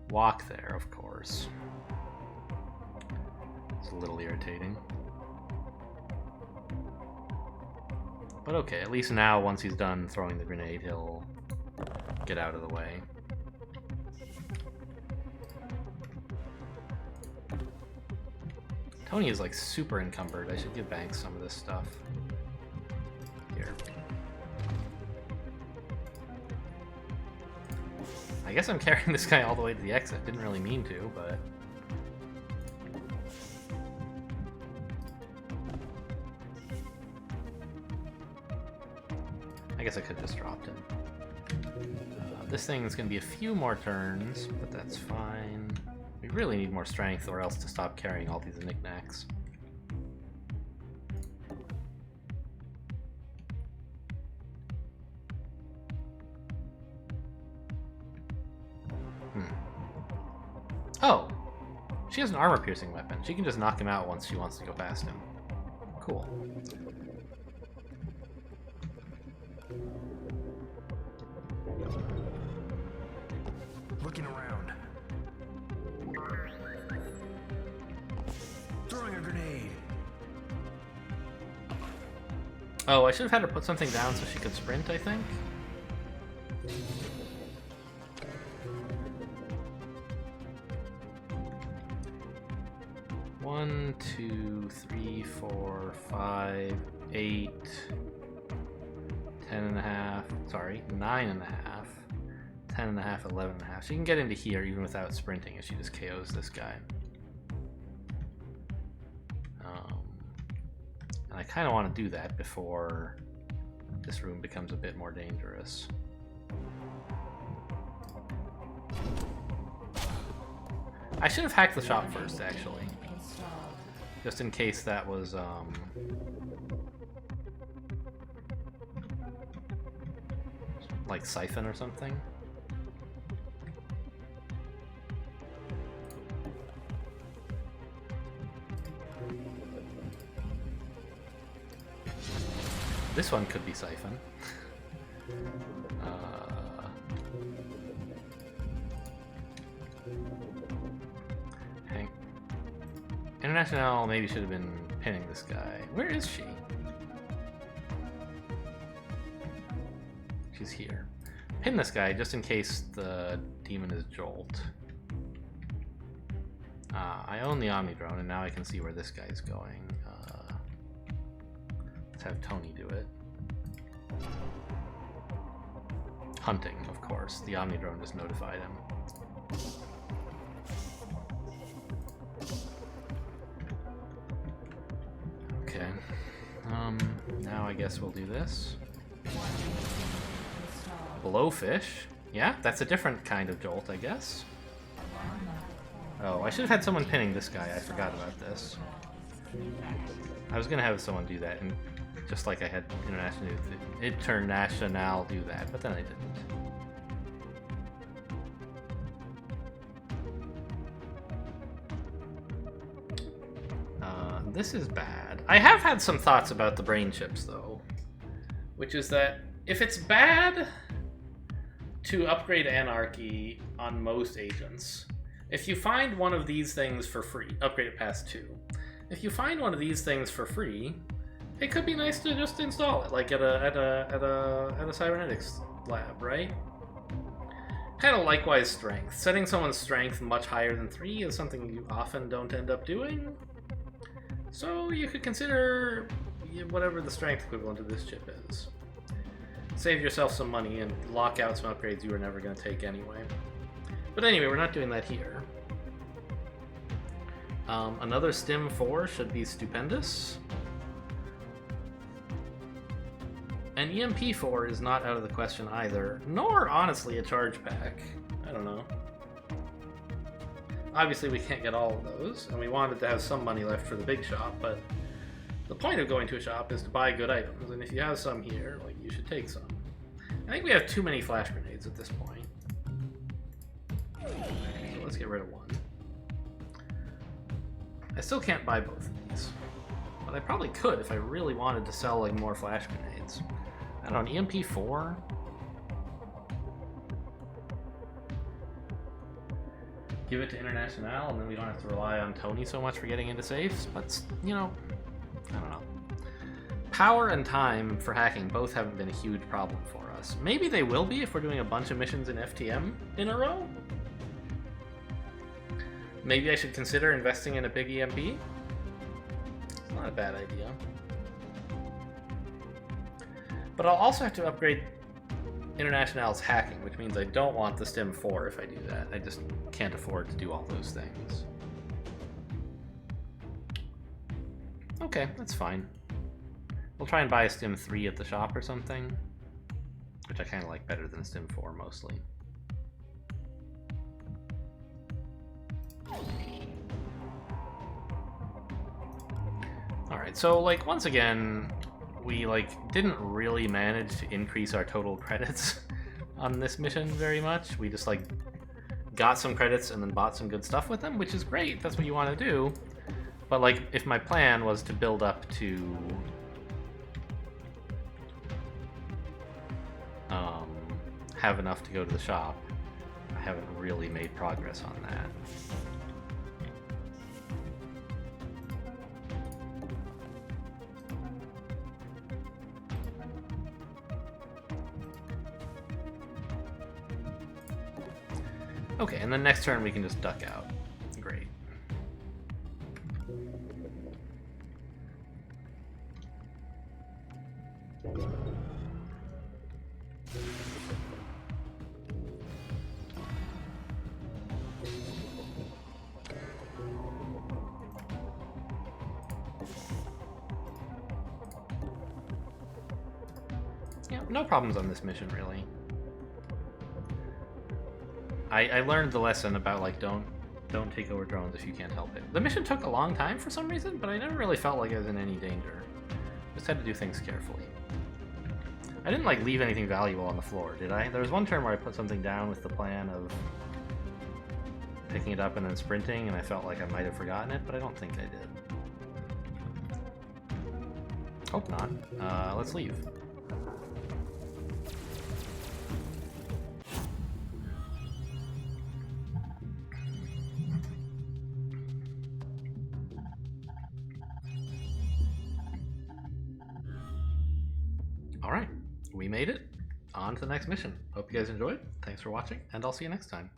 walk there, of course. It's a little irritating. But okay, at least now, once he's done throwing the grenade, he'll get out of the way. Tony is like super encumbered. I should give Banks some of this stuff. Here. I guess I'm carrying this guy all the way to the exit. Didn't really mean to, but... I guess I could have just dropped him. This thing's going to be a few more turns, but that's fine. We really need more strength or else to stop carrying all these knickknacks. Oh! She has an armor-piercing weapon. She can just knock him out once she wants to go past him. Cool. Looking around. Oh, I should have had her put something down so she could sprint, I think. One, 2, 3, 4, 5, 8, 10.5. Sorry, 9.5. 10.5, 11.5. She can get into here even without sprinting if she just KOs this guy. And I kind of want to do that before this room becomes a bit more dangerous. I should have hacked the shop first, actually. Just in case that was, like Siphon or something. This one could be Siphon. Hank. International maybe should have been pinning this guy. Where is she? She's here. Pin this guy just in case the demon is Jolt. I own the Omni Drone and now I can see where this guy's going. Let's have Tony do it. Hunting, of course. The Omni Drone just notified him. Okay. Now I guess we'll do this. Blowfish. Yeah, that's a different kind of Jolt, I guess. Oh, I should have had someone pinning this guy. I forgot about this. I was gonna have someone do that, and just like I had International do that, but then I didn't. This is bad. I have had some thoughts about the brain chips, though, which is that if it's bad to upgrade Anarchy on most agents, if you find one of these things for free, upgrade it past 2. If you find one of these things for free, it could be nice to just install it, like at a cybernetics lab, right? Kind of likewise strength. Setting someone's strength much higher than 3 is something you often don't end up doing. So you could consider whatever the strength equivalent of this chip is. Save yourself some money and lock out some upgrades you were never going to take anyway. But anyway, we're not doing that here. Another Stim 4 should be stupendous. An EMP 4 is not out of the question either, nor honestly a charge pack. I don't know. Obviously we can't get all of those, and we wanted to have some money left for the big shop, but the point of going to a shop is to buy good items, and if you have some here, like, you should take some. I think we have too many flash grenades at this point. So let's get rid of one. I still can't buy both of these, but I probably could if I really wanted to sell like more flash grenades. I don't know, an EMP4? Give it to International, and then we don't have to rely on Tony so much for getting into safes, but, you know, I don't know. Power and time for hacking both haven't been a huge problem for us. Maybe they will be if we're doing a bunch of missions in FTM in a row? Maybe I should consider investing in a big EMP? It's not a bad idea. But I'll also have to upgrade International's hacking, which means I don't want the Stim 4 if I do that. I just can't afford to do all those things. Okay, that's fine. We'll try and buy a Stim 3 at the shop or something, which I kind of like better than Stim 4 mostly. Alright, so like once again, we like didn't really manage to increase our total credits on this mission very much. We just like got some credits and then bought some good stuff with them, which is great. That's what you want to do. But like if my plan was to build up to have enough to go to the shop, I haven't really made progress on that. Okay, and then next turn we can just duck out. Great. Yeah, no problems on this mission, really. I learned the lesson about, like, don't take over drones if you can't help it. The mission took a long time for some reason, but I never really felt like I was in any danger. Just had to do things carefully. I didn't, like, leave anything valuable on the floor, did I? There was one turn where I put something down with the plan of picking it up and then sprinting, and I felt like I might have forgotten it, but I don't think I did. Hope not. Let's leave. Alright, we made it. On to the next mission. Hope you guys enjoyed. Thanks for watching, and I'll see you next time.